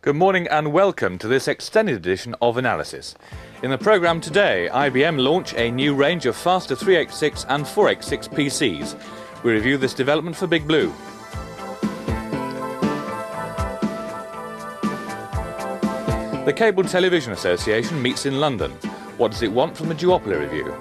Good morning and welcome to this extended edition of Analysis. In the programme today, IBM launch a new range of faster 386 and 486 PCs. We review this development for Big Blue. The Cable Television Association meets in London. What does it want from the duopoly review?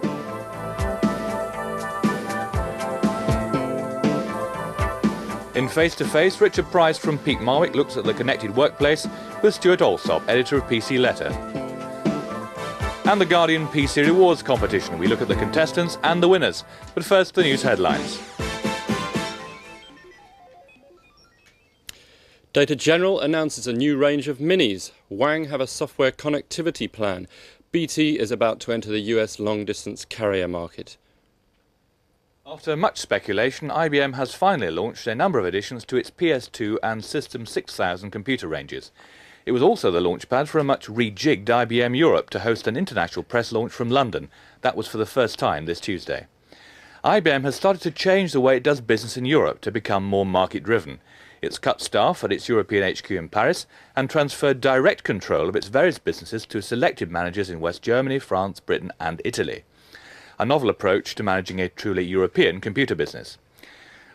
In Face to Face, Richard Price from Peak Marwick looks at the connected workplace with Stuart Alsop, editor of PC Letter. And the Guardian PC Rewards competition. We look at the contestants and the winners. But first, the news headlines. Data General announces a new range of minis. Wang have a software connectivity plan. BT is about to enter the US long-distance carrier market. After much speculation, IBM has finally launched a number of additions to its PS2 and System 6000 computer ranges. It was also the launchpad for a much rejigged IBM Europe to host an international press launch from London. That was for the first time this Tuesday. IBM has started to change the way it does business in Europe to become more market-driven. It's cut staff at its European HQ in Paris and transferred direct control of its various businesses to selected managers in West Germany, France, Britain and Italy. A novel approach to managing a truly European computer business.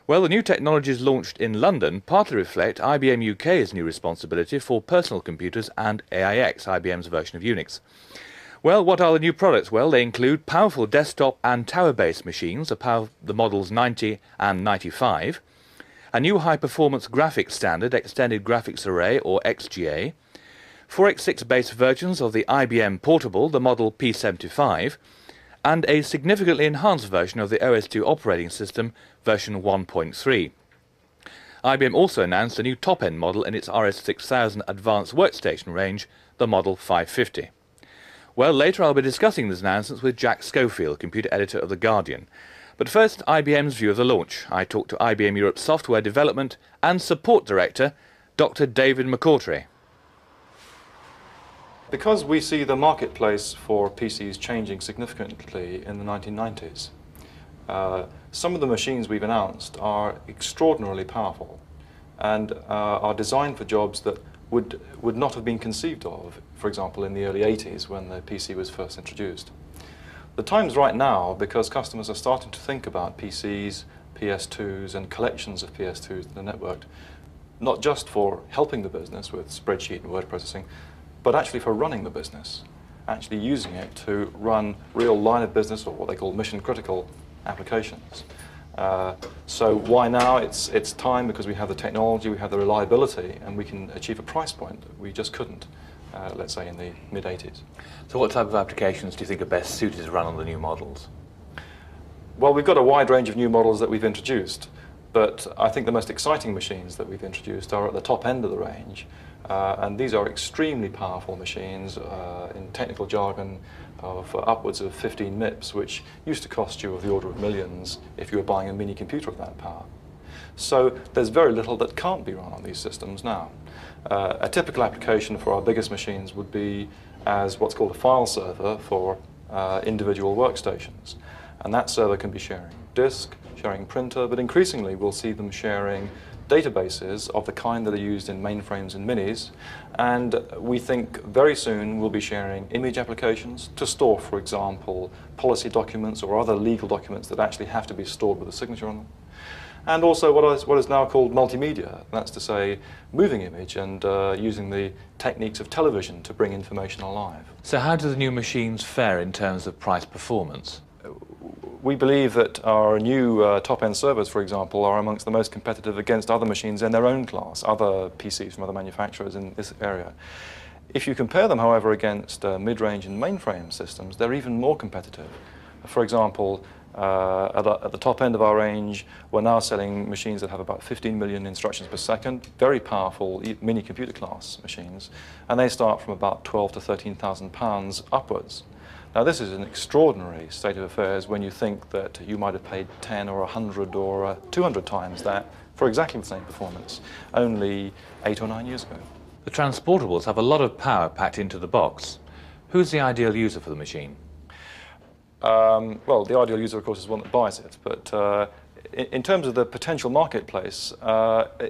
Well, the new technologies launched in London partly reflect IBM UK's new responsibility for personal computers and AIX, IBM's version of Unix. Well, what are the new products? Well, they include powerful desktop and tower-based machines, the models 90 and 95, a new high-performance graphics standard, Extended Graphics Array, or XGA, 486-based versions of the IBM Portable, the model P75, and a significantly enhanced version of the OS2 operating system, version 1.3. IBM also announced a new top-end model in its RS6000 advanced workstation range, the Model 550. Well, later I'll be discussing these announcements with Jack Schofield, computer editor of The Guardian. But first, IBM's view of the launch. I talked to IBM Europe Software Development and Support Director, Dr. David McCawtrey. Because we see the marketplace for PCs changing significantly in the 1990s, some of the machines we've announced are extraordinarily powerful and are designed for jobs that would not have been conceived of, for example, in the early 80s when the PC was first introduced. The time's right now because customers are starting to think about PCs, PS2s and collections of PS2s that are networked, not just for helping the business with spreadsheet and word processing, but actually for running the business, actually using it to run real line of business or what they call mission critical applications. So why now? It's time because we have the technology, we have the reliability, and we can achieve a price point that we just couldn't, let's say, in the mid-80s. So what type of applications do you think are best suited to run on the new models? Well, we've got a wide range of new models that we've introduced, but I think the most exciting machines that we've introduced are at the top end of the range. And these are extremely powerful machines, in technical jargon, of upwards of 15 MIPS, which used to cost you of the order of millions if you were buying a mini computer of that power. So there's very little that can't be run on these systems now. A typical application for our biggest machines would be as what's called a file server for individual workstations. And that server can be sharing disk, sharing printer, but increasingly we'll see them sharing databases of the kind that are used in mainframes and minis, and we think very soon we'll be sharing image applications to store, for example, policy documents or other legal documents that actually have to be stored with a signature on them. And also what is now called multimedia, that's to say moving image and using the techniques of television to bring information alive. So how do the new machines fare in terms of price performance? We believe that our new top-end servers, for example, are amongst the most competitive against other machines in their own class, other PCs from other manufacturers in this area. If you compare them, however, against mid-range and mainframe systems, they're even more competitive. For example, at the top end of our range, we're now selling machines that have about 15 million instructions per second, very powerful mini computer class machines, and they start from about 12 to 13,000 pounds upwards. Now this is an extraordinary state of affairs when you think that you might have paid 10 or 100 or 200 times that for exactly the same performance only 8 or 9 years ago. The transportables have a lot of power packed into the box. Who's the ideal user for the machine? Well, the ideal user, of course, is one that buys it, but In terms of the potential marketplace,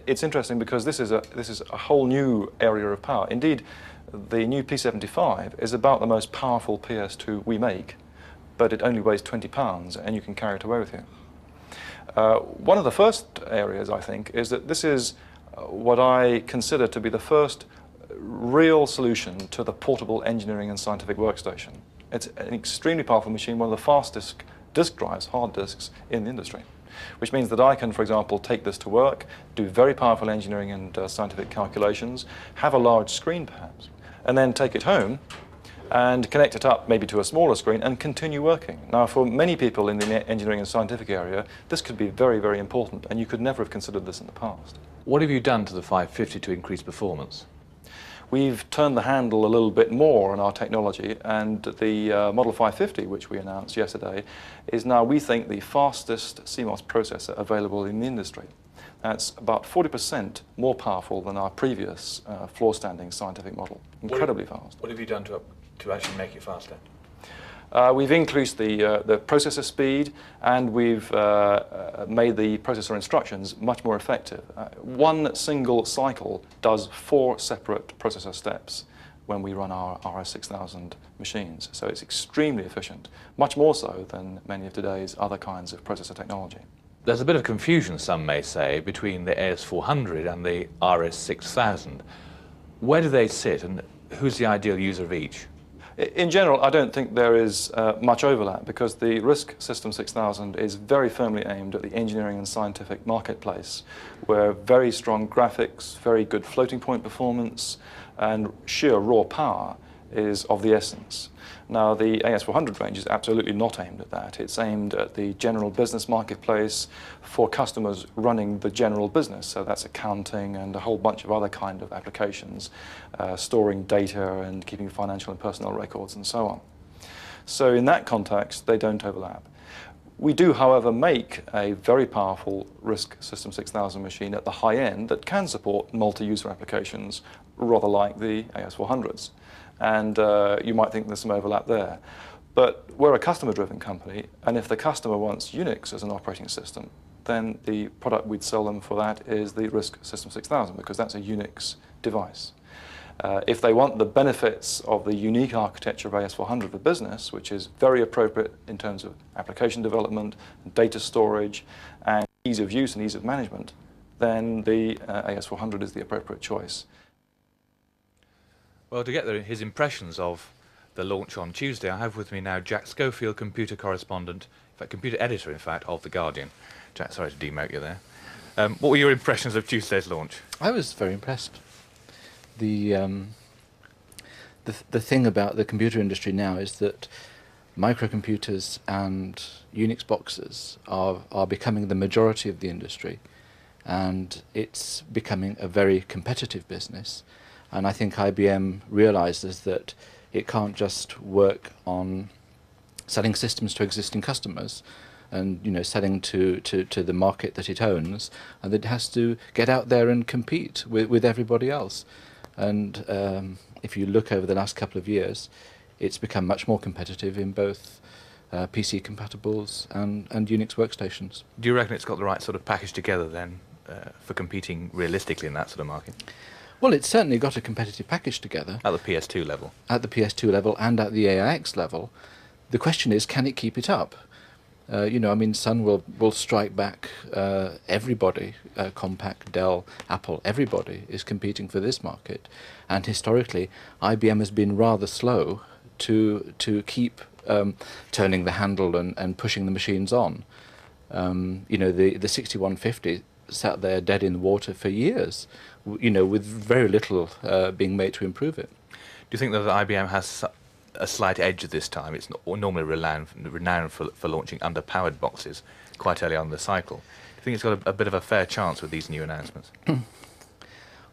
it's interesting because this is a whole new area of power. Indeed, the new P75 is about the most powerful PS2 we make, but it only weighs 20 pounds and you can carry it away with you. One of the first areas, I think, is that this is what I consider to be the first real solution to the portable engineering and scientific workstation. It's an extremely powerful machine, one of the fastest disk drives, hard disks, in the industry, which means that I can, for example, take this to work, do very powerful engineering and scientific calculations, have a large screen perhaps, and then take it home and connect it up maybe to a smaller screen and continue working. Now, for many people in the engineering and scientific area, this could be very, very important, and you could never have considered this in the past. What have you done to the 550 to increase performance? We've turned the handle a little bit more on our technology, and the Model 550, which we announced yesterday, is now, we think, the fastest CMOS processor available in the industry. That's about 40% more powerful than our previous floor-standing scientific model. Incredibly fast. What have you done to actually make it faster? We've increased the processor speed, and we've made the processor instructions much more effective. One single cycle does 4 separate processor steps when we run our RS6000 machines. So it's extremely efficient, much more so than many of today's other kinds of processor technology. There's a bit of confusion, some may say, between the AS400 and the RS6000. Where do they sit, and who's the ideal user of each? In general, I don't think there is much overlap, because the RISC System 6000 is very firmly aimed at the engineering and scientific marketplace, where very strong graphics, very good floating point performance, and sheer raw power is of the essence. Now, the AS400 range is absolutely not aimed at that. It's aimed at the general business marketplace for customers running the general business. So that's accounting and a whole bunch of other kind of applications, storing data and keeping financial and personnel records and so on. So in that context, they don't overlap. We do, however, make a very powerful RISC System 6000 machine at the high end that can support multi-user applications, rather like the AS400s. And you might think there's some overlap there. But we're a customer-driven company, and if the customer wants Unix as an operating system, then the product we'd sell them for that is the RISC System 6000, because that's a Unix device. If they want the benefits of the unique architecture of AS400 for business, which is very appropriate in terms of application development, data storage, and ease of use and ease of management, then the AS400 is the appropriate choice. Well, to get his impressions of the launch on Tuesday, I have with me now Jack Schofield, computer correspondent, in fact, computer editor, in fact, of The Guardian. Jack, sorry to demote you there. What were your impressions of Tuesday's launch? I was very impressed. The thing about the computer industry now is that microcomputers and Unix boxes are becoming the majority of the industry, and it's becoming a very competitive business. And I think IBM realizes that it can't just work on selling systems to existing customers and, you know, selling to the market that it owns, and that it has to get out there and compete with everybody else. And if you look over the last couple of years, it's become much more competitive in both PC compatibles and Unix workstations. Do you reckon it's got the right sort of package together then for competing realistically in that sort of market? Well, it's certainly got a competitive package together. At the PS2 level? At the PS2 level and at the AIX level. The question is, can it keep it up? You know, I mean, Sun will strike back everybody, Compaq, Dell, Apple, everybody is competing for this market. And historically, IBM has been rather slow to keep turning the handle and pushing the machines on. You know, the 6150 sat there dead in the water for years, you know, with very little being made to improve it. Do you think that IBM has a slight edge at this time? It's normally renowned for launching underpowered boxes quite early on in the cycle. Do you think it's got a bit of a fair chance with these new announcements?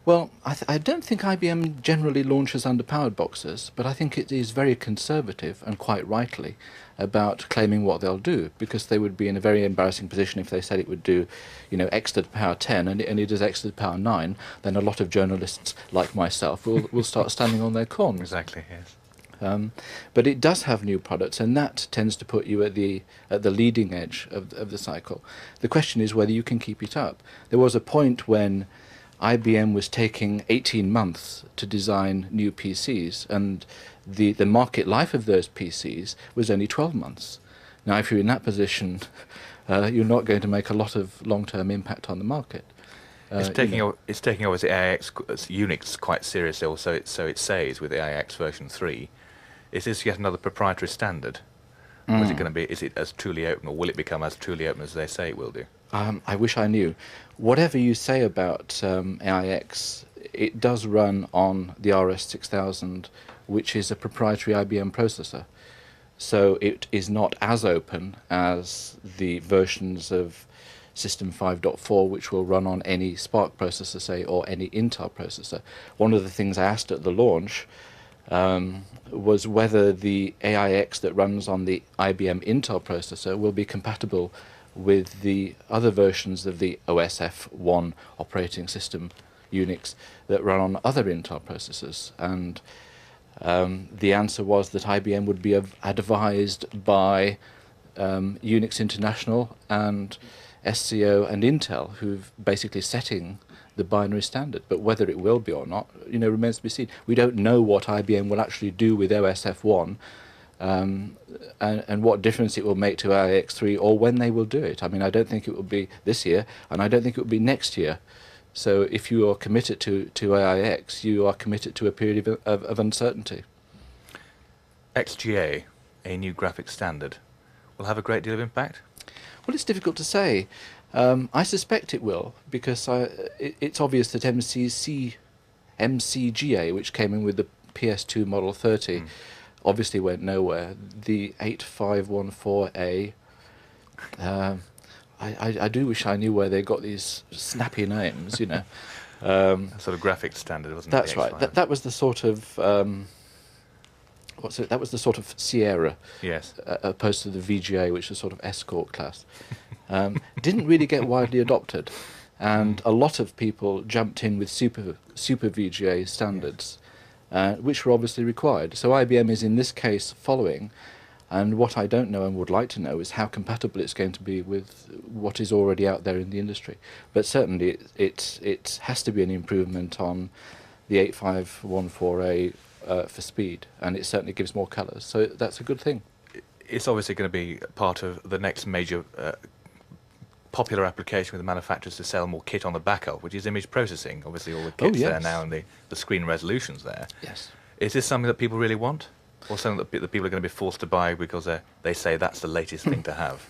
Well, I don't think IBM generally launches underpowered boxes, but I think it is very conservative, and quite rightly, about claiming what they'll do, because they would be in a very embarrassing position if they said it would do, you know, X to the power 10 and it does X to the power 9, then a lot of journalists like myself will start standing on their corns. Exactly, yes. But it does have new products, and that tends to put you at the leading edge of the cycle. The question is whether you can keep it up. There was a point when IBM was taking 18 months to design new PCs, and the market life of those PCs was only 12 months. Now, if you're in that position, you're not going to make a lot of long-term impact on the market. It's taking obviously AIX Unix quite seriously, also so it says with the AIX version 3. Is this yet another proprietary standard? Or is it going to be? Is it as truly open, or will it become as truly open as they say it will do? I wish I knew. Whatever you say about AIX, it does run on the RS6000, which is a proprietary IBM processor. So it is not as open as the versions of System 5.4, which will run on any SPARC processor, say, or any Intel processor. One of the things I asked at the launch was whether the AIX that runs on the IBM Intel processor will be compatible with the other versions of the OSF1 operating system Unix that run on other Intel processors. And the answer was that IBM would be advised by Unix International and SCO and Intel, who've basically setting the binary standard. But whether it will be or not, remains to be seen. We don't know what IBM will actually do with OSF1 and what difference it will make to AIX3 or when they will do it. I mean, I don't think it will be this year, and I don't think it will be next year. So if you are committed to AIX, you are committed to a period of uncertainty. XGA, a new graphics standard, will have a great deal of impact? Well, it's difficult to say. I suspect it will, because it's obvious that MCGA, which came in with the PS2 Model 30, obviously went nowhere. The 8514A, I do wish I knew where they got these snappy names, A sort of graphics standard, wasn't it? That's right. That was the sort of that was the sort of Sierra, yes, opposed to the VGA, which is sort of escort class. Didn't really get widely adopted, and a lot of people jumped in with super VGA standards, which were obviously required. So IBM is in this case following, and what I don't know and would like to know is how compatible it's going to be with what is already out there in the industry. But certainly it has to be an improvement on the 8514A for speed, and it certainly gives more colours, so that's a good thing. It's obviously going to be part of the next major popular application with the manufacturers to sell more kit on the back of, which is image processing. Obviously all the kit's there now and the screen resolution's there. Yes. Is this something that people really want, or something that the people are going to be forced to buy because they say that's the latest thing to have?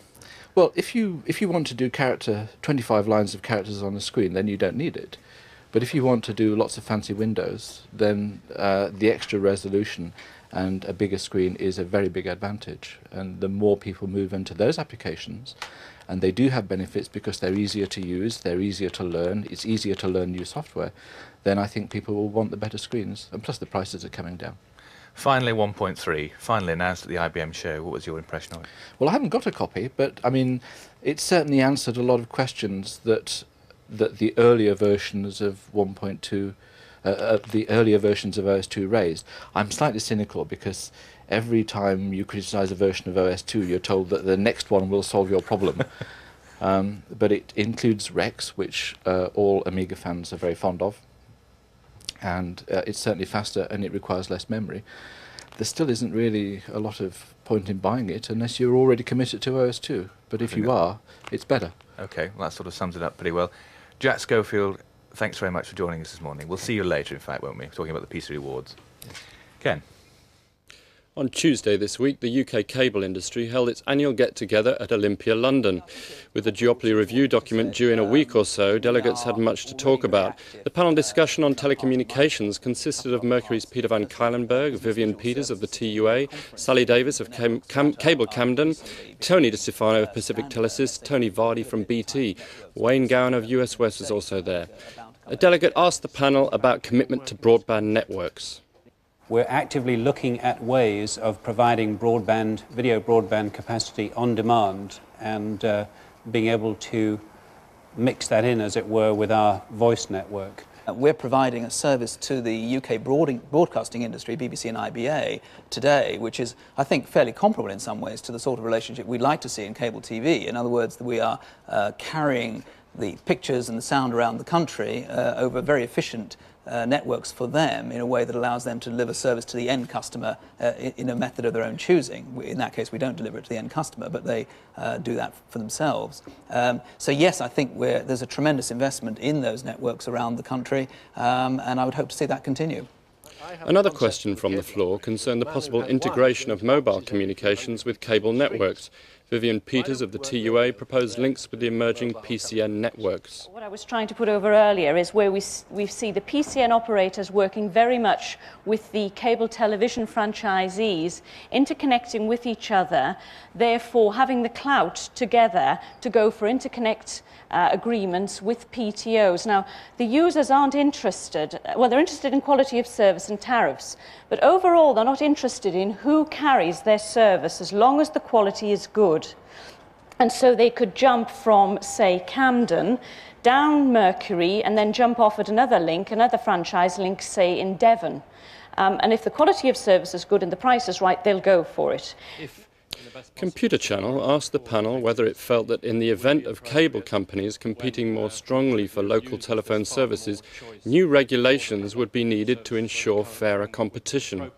Well, if you want to do 25 lines of characters on the screen, then you don't need it. But if you want to do lots of fancy windows, then the extra resolution and a bigger screen is a very big advantage. And the more people move into those applications, and they do have benefits because they're easier to use, they're easier to learn, it's easier to learn new software, then I think people will want the better screens. And plus the prices are coming down. Finally, 1.3, finally announced at the IBM show. What was your impression of it? Well, I haven't got a copy, but I mean, it certainly answered a lot of questions that the earlier versions of 1.2, the earlier versions of OS2 raised. I'm slightly cynical because every time you criticise a version of OS2, you're told that the next one will solve your problem. But it includes Rex, which all Amiga fans are very fond of, and it's certainly faster and it requires less memory. There still isn't really a lot of point in buying it unless you're already committed to OS2. But if you are, it's better. Okay, well, that sort of sums it up pretty well. Jack Schofield, thanks very much for joining us this morning. We'll see you later, in fact, won't we? Talking about the PC Awards. Ken. On Tuesday this week, the UK cable industry held its annual get-together at Olympia, London. With the duopoly review document due in a week or so, delegates had much to talk about. The panel discussion on telecommunications consisted of Mercury's Peter van Kuylenberg, Vivian Peters of the TUA, Sally Davis of Cable Camden, Tony DeStefano of Pacific Telesis, Tony Vardy from BT. Wayne Gowan of US West was also there. A delegate asked the panel about commitment to broadband networks. We're actively looking at ways of providing broadband, video broadband capacity on demand and being able to mix that in, as it were, with our voice network. We're providing a service to the UK broadcasting industry, BBC and IBA, today, which is, I think, fairly comparable in some ways to the sort of relationship we'd like to see in cable TV. In other words, we are carrying the pictures and the sound around the country over very efficient networks for them in a way that allows them to deliver service to the end customer in a method of their own choosing. In that case, we don't deliver it to the end customer, but they do that for themselves. So yes, I think there's a tremendous investment in those networks around the country, and I would hope to see that continue. Another question from the floor concerned the possible integration of mobile communications with cable networks. Vivian Peters of the TUA proposed links with the emerging PCN networks. What I was trying to put over earlier is where we see the PCN operators working very much with the cable television franchisees, interconnecting with each other, therefore having the clout together to go for interconnect agreements with PTOs. Now, the users aren't interested, well, they're interested in quality of service and tariffs, but overall they're not interested in who carries their service as long as the quality is good. And so they could jump from, say, Camden down Mercury and then jump off at another link, another franchise link, say, in Devon. And if the quality of service is good and the price is right, they'll go for it. Computer Channel asked the panel whether it felt that in the event of cable companies competing more strongly for local telephone services, new regulations would be needed to ensure fairer competition.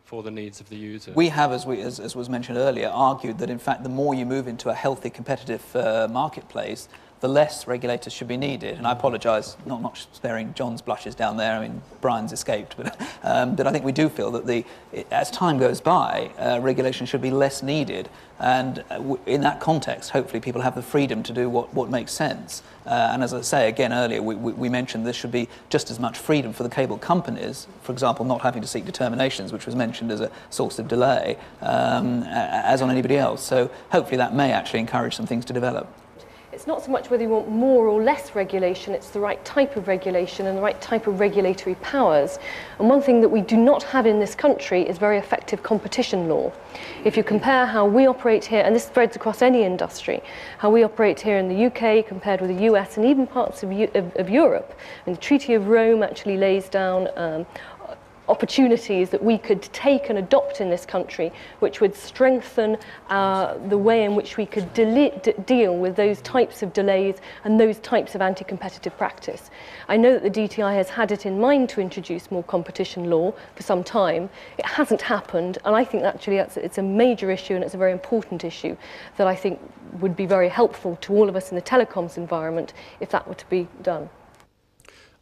For the needs of the user. We have, as was mentioned earlier, argued that in fact the more you move into a healthy competitive marketplace, the less regulators should be needed. And I apologise, not sparing John's blushes down there. I mean, Brian's escaped, but I think we do feel that as time goes by, regulation should be less needed. And in that context, hopefully people have the freedom to do what makes sense. And as I say again earlier, we mentioned there should be just as much freedom for the cable companies, for example, not having to seek determinations, which was mentioned as a source of delay, as on anybody else. So hopefully that may actually encourage some things to develop. It's not so much whether you want more or less regulation, it's the right type of regulation and the right type of regulatory powers. And one thing that we do not have in this country is very effective competition law. If you compare how we operate here, and this spreads across any industry, how we operate here in the UK compared with the US and even parts of Europe, and the Treaty of Rome actually lays down opportunities that we could take and adopt in this country, which would strengthen the way in which we could deal with those types of delays and those types of anti-competitive practice. I know that the DTI has had it in mind to introduce more competition law for some time. It hasn't happened, and I think actually it's a major issue and it's a very important issue that I think would be very helpful to all of us in the telecoms environment if that were to be done.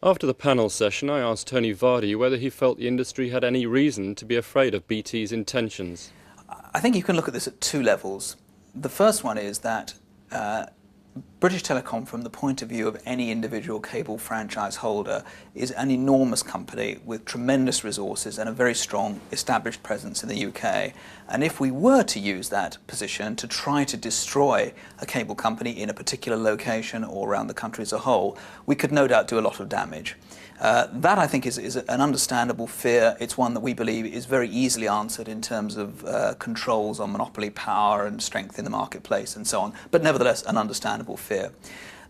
After the panel session, I asked Tony Vardy whether he felt the industry had any reason to be afraid of BT's intentions. I think you can look at this at two levels. The first one is that British Telecom, from the point of view of any individual cable franchise holder, is an enormous company with tremendous resources and a very strong established presence in the UK. And if we were to use that position to try to destroy a cable company in a particular location or around the country as a whole, we could no doubt do a lot of damage. That, I think, is an understandable fear. It's one that we believe is very easily answered in terms of controls on monopoly power and strength in the marketplace and so on, but nevertheless an understandable fear.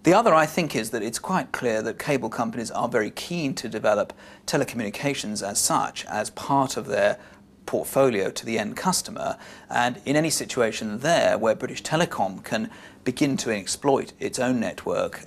The other, I think, is that it's quite clear that cable companies are very keen to develop telecommunications as such, as part of their portfolio to the end customer, and in any situation there where British Telecom can begin to exploit its own network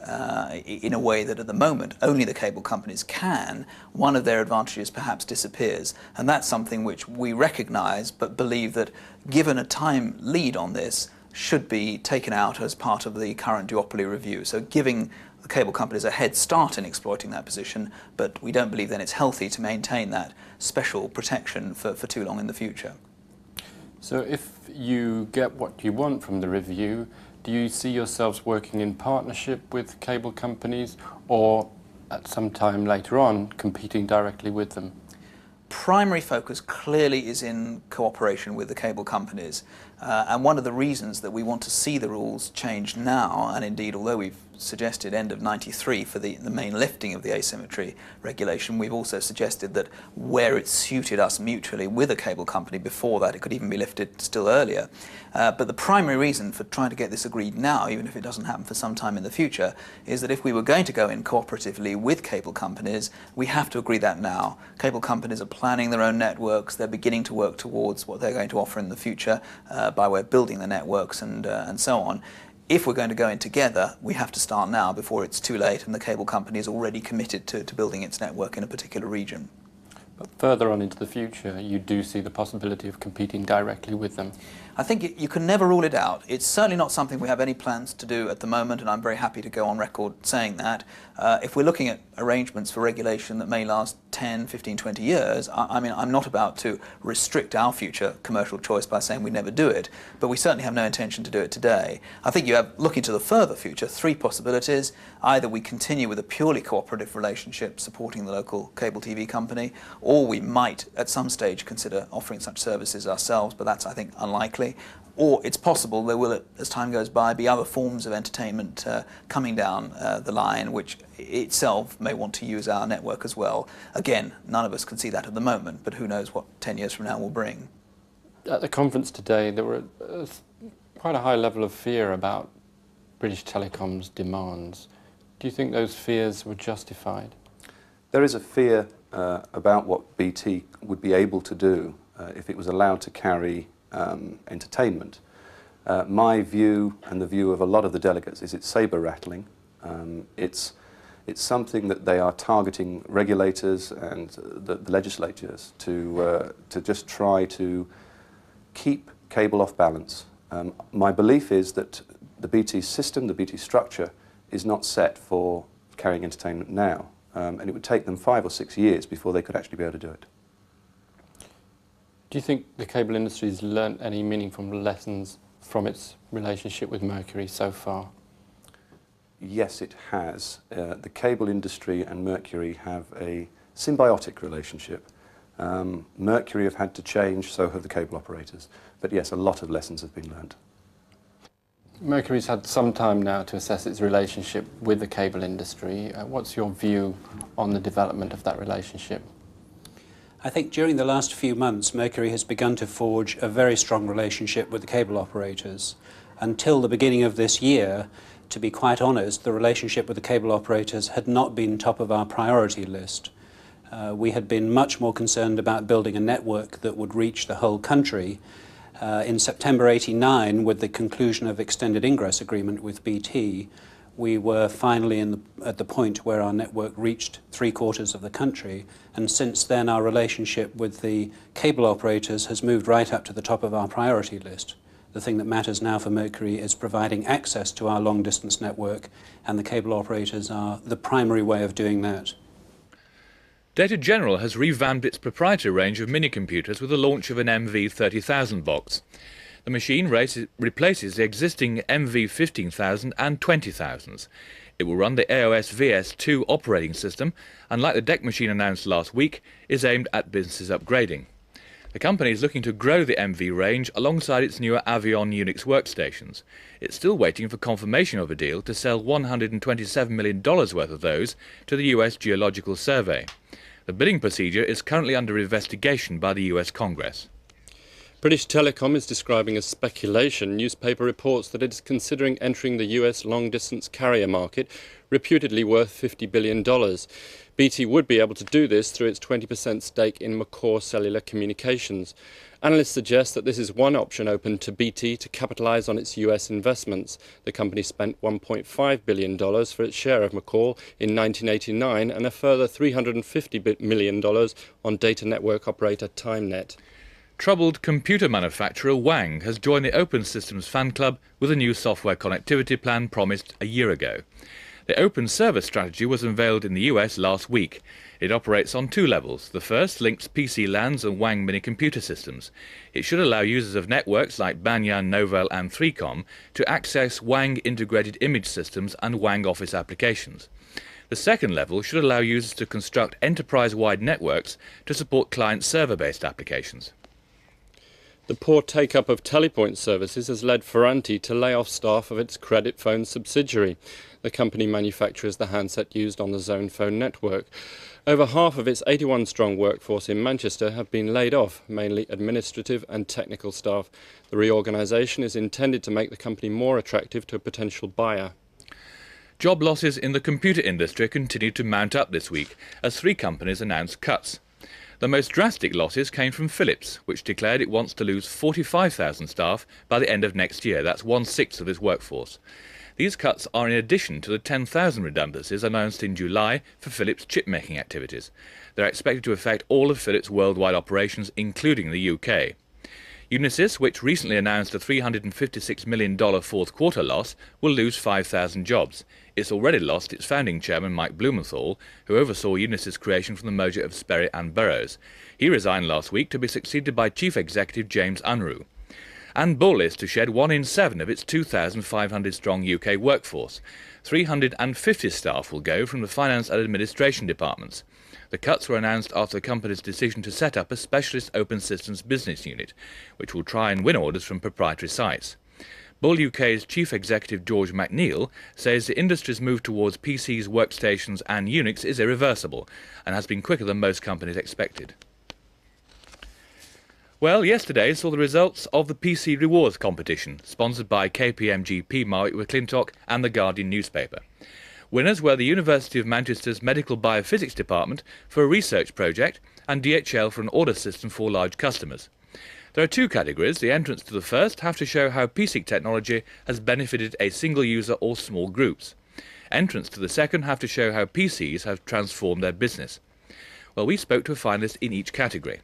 in a way that at the moment only the cable companies can, one of their advantages perhaps disappears. And that's something which we recognise but believe that, given a time lead on this, should be taken out as part of the current duopoly review. So giving the cable companies a head start in exploiting that position, but we don't believe then it's healthy to maintain that special protection for too long in the future. So if you get what you want from the review, do you see yourselves working in partnership with cable companies or at some time later on competing directly with them? Primary focus clearly is in cooperation with the cable companies. And one of the reasons that we want to see the rules change now, and indeed although we've suggested end of 93 for the main lifting of the asymmetry regulation, we've also suggested that where it suited us mutually with a cable company before that, it could even be lifted still earlier. But the primary reason for trying to get this agreed now, even if it doesn't happen for some time in the future, is that if we were going to go in cooperatively with cable companies, we have to agree that now. Cable companies are planning their own networks, they're beginning to work towards what they're going to offer in the future by way of building the networks and so on. If we're going to go in together, we have to start now before it's too late and the cable company is already committed to building its network in a particular region. But further on into the future, you do see the possibility of competing directly with them. I think you can never rule it out. It's certainly not something we have any plans to do at the moment, and I'm very happy to go on record saying that. If we're looking at arrangements for regulation that may last 10, 15, 20 years, I mean, I'm not about to restrict our future commercial choice by saying we never do it, but we certainly have no intention to do it today. I think you have, looking to the further future, three possibilities. Either we continue with a purely cooperative relationship supporting the local cable TV company, or we might at some stage consider offering such services ourselves, but that's, I think, unlikely. Or it's possible there will, as time goes by, be other forms of entertainment coming down the line which itself may want to use our network as well. Again, none of us can see that at the moment, but who knows what 10 years from now will bring. At the conference today, there were quite a high level of fear about British Telecom's demands. Do you think those fears were justified? There is a fear about what BT would be able to do if it was allowed to carry entertainment. My view and the view of a lot of the delegates is it's saber rattling. It's something that they are targeting regulators and the legislatures to just try to keep cable off balance. My belief is that the BT system, the BT structure, is not set for carrying entertainment now, and it would take them 5 or 6 years before they could actually be able to do it. Do you think the cable industry has learnt any meaningful lessons from its relationship with Mercury so far? Yes, it has. The cable industry and Mercury have a symbiotic relationship. Mercury have had to change, so have the cable operators. But yes, a lot of lessons have been learnt. Mercury's had some time now to assess its relationship with the cable industry. What's your view on the development of that relationship? I think during the last few months, Mercury has begun to forge a very strong relationship with the cable operators. Until the beginning of this year, to be quite honest, the relationship with the cable operators had not been top of our priority list. We had been much more concerned about building a network that would reach the whole country. In September '89, with the conclusion of extended ingress agreement with BT, we were finally at the point where our network reached 3/4 of the country, and since then our relationship with the cable operators has moved right up to the top of our priority list. The thing that matters now for Mercury is providing access to our long-distance network, and the cable operators are the primary way of doing that. Data General has revamped its proprietary range of mini-computers with the launch of an MV30,000 box. The machine replaces the existing MV15,000 and 20,000s. It will run the AOS VS2 operating system, and like the DEC machine announced last week, is aimed at businesses upgrading. The company is looking to grow the MV range alongside its newer Avion Unix workstations. It's still waiting for confirmation of a deal to sell $127 million worth of those to the US Geological Survey. The bidding procedure is currently under investigation by the US Congress. British Telecom is describing as speculation newspaper reports that it is considering entering the US long-distance carrier market, reputedly worth $50 billion. BT would be able to do this through its 20% stake in McCaw Cellular Communications. Analysts suggest that this is one option open to BT to capitalise on its US investments. The company spent $1.5 billion for its share of McCaw in 1989 and a further $350 million on data network operator TimeNet. Troubled computer manufacturer Wang has joined the Open Systems fan club with a new software connectivity plan promised a year ago. The open service strategy was unveiled in the US last week. It operates on 2 levels. The first links PC LANs and Wang mini-computer systems. It should allow users of networks like Banyan, Novell and 3Com to access Wang integrated image systems and Wang Office applications. The second level should allow users to construct enterprise-wide networks to support client server-based applications. The poor take-up of telepoint services has led Ferranti to lay off staff of its Credit Phone subsidiary. The company manufactures the handset used on the Zone phone network. Over half of its 81-strong workforce in Manchester have been laid off, mainly administrative and technical staff. The reorganisation is intended to make the company more attractive to a potential buyer. Job losses in the computer industry continue to mount up this week as 3 companies announced cuts. The most drastic losses came from Philips, which declared it wants to lose 45,000 staff by the end of next year. That's 1/6 of its workforce. These cuts are in addition to the 10,000 redundancies announced in July for Philips chip-making activities. They're expected to affect all of Philips' worldwide operations, including the UK. Unisys, which recently announced a $356 million fourth quarter loss, will lose 5,000 jobs. It's already lost its founding chairman, Mike Blumenthal, who oversaw Unisys' creation from the merger of Sperry and Burroughs. He resigned last week to be succeeded by Chief Executive James Unruh. And Bull is to shed 1 in 7 of its 2,500-strong UK workforce. 350 staff will go from the finance and administration departments. The cuts were announced after the company's decision to set up a specialist open systems business unit, which will try and win orders from proprietary sites. Bull UK's Chief Executive George McNeil says the industry's move towards PCs, workstations and Unix is irreversible and has been quicker than most companies expected. Well, yesterday saw the results of the PC Rewards competition, sponsored by KPMG, Marwick McClintock and the Guardian newspaper. Winners were the University of Manchester's Medical Biophysics Department for a research project and DHL for an order system for large customers. There are 2 categories. The entrants to the first have to show how PC technology has benefited a single user or small groups. Entrants to the second have to show how PCs have transformed their business. Well, we spoke to a finalist in each category.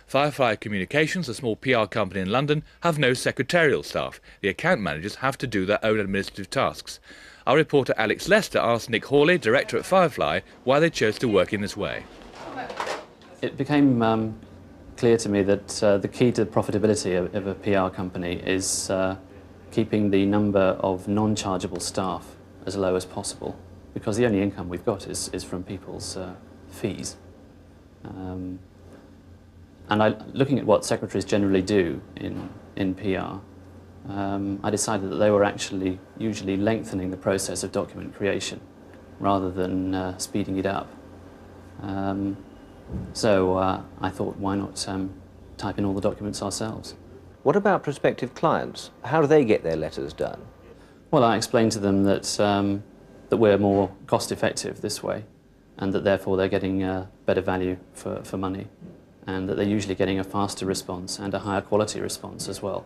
Firefly Communications, a small PR company in London, have no secretarial staff. The account managers have to do their own administrative tasks. Our reporter Alex Lester asked Nick Hawley, director at Firefly, why they chose to work in this way. It became clear to me that the key to the profitability of a PR company is keeping the number of non-chargeable staff as low as possible, because the only income we've got is from people's fees. And looking at what secretaries generally do in PR, I decided that they were actually usually lengthening the process of document creation rather than speeding it up. So I thought, why not type in all the documents ourselves? What about prospective clients? How do they get their letters done? Well, I explained to them that, that we're more cost-effective this way, and that therefore they're getting better value for money, and that they're usually getting a faster response and a higher quality response as well.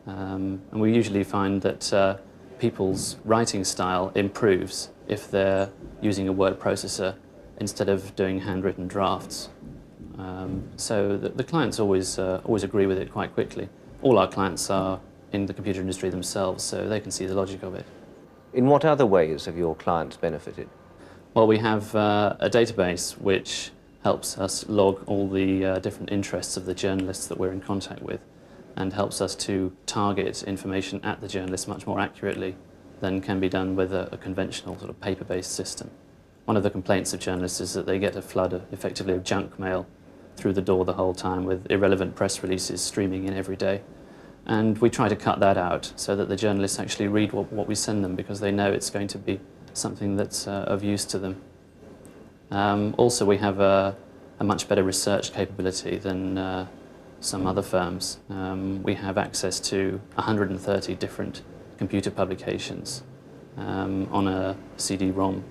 And we usually find that people's writing style improves if they're using a word processor instead of doing handwritten drafts. So the clients always agree with it quite quickly. All our clients are in the computer industry themselves, so they can see the logic of it. In what other ways have your clients benefited? Well, we have a database which helps us log all the different interests of the journalists that we're in contact with, and helps us to target information at the journalists much more accurately than can be done with a conventional sort of paper-based system. One of the complaints of journalists is that they get a flood effectively of junk mail through the door the whole time, with irrelevant press releases streaming in every day. And we try to cut that out so that the journalists actually read what we send them, because they know it's going to be something that's of use to them. Also, we have a much better research capability than some other firms. We have access to 130 different computer publications on a CD-ROM.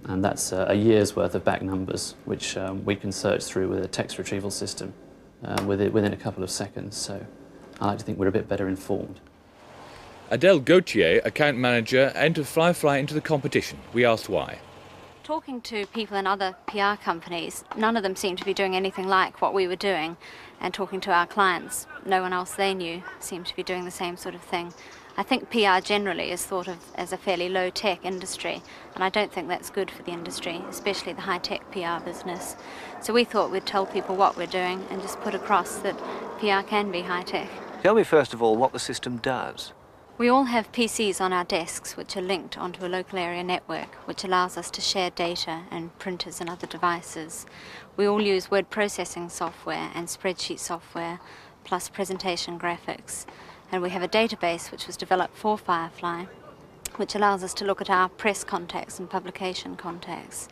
And that's a year's worth of back numbers, which we can search through with a text retrieval system within a couple of seconds. So I like to think we're a bit better informed. Adele Gauthier, account manager, entered Firefly into the competition. We asked why. Talking to people in other PR companies, none of them seemed to be doing anything like what we were doing. And talking to our clients, no one else they knew seemed to be doing the same sort of thing. I think PR generally is thought of as a fairly low-tech industry, and I don't think that's good for the industry, especially the high-tech PR business. So we thought we'd tell people what we're doing and just put across that PR can be high-tech. Tell me first of all what the system does. We all have PCs on our desks which are linked onto a local area network, which allows us to share data and printers and other devices. We all use word processing software and spreadsheet software, plus presentation graphics. And we have a database which was developed for Firefly, which allows us to look at our press contacts and publication contacts.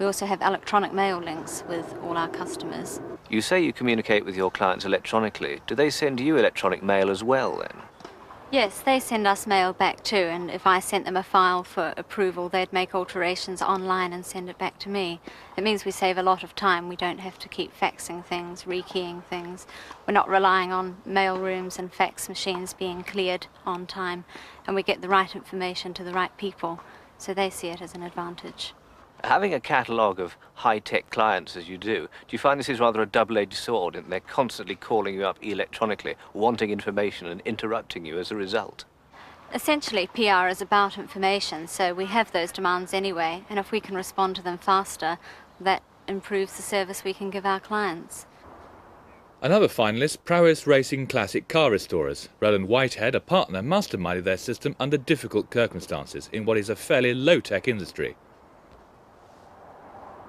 We also have electronic mail links with all our customers. You say you communicate with your clients electronically. Do they send you electronic mail as well, then? Yes, they send us mail back too, and if I sent them a file for approval, they'd make alterations online and send it back to me. It means we save a lot of time. We don't have to keep faxing things, rekeying things. We're not relying on mail rooms and fax machines being cleared on time, and we get the right information to the right people, so they see it as an advantage. Having a catalogue of high-tech clients as you do you find this is rather a double-edged sword, and they're constantly calling you up electronically, wanting information and interrupting you as a result? Essentially, PR is about information, so we have those demands anyway, and if we can respond to them faster, that improves the service we can give our clients. Another finalist, Prowess Racing Classic Car Restorers. Roland Whitehead, a partner, masterminded their system under difficult circumstances in what is a fairly low-tech industry.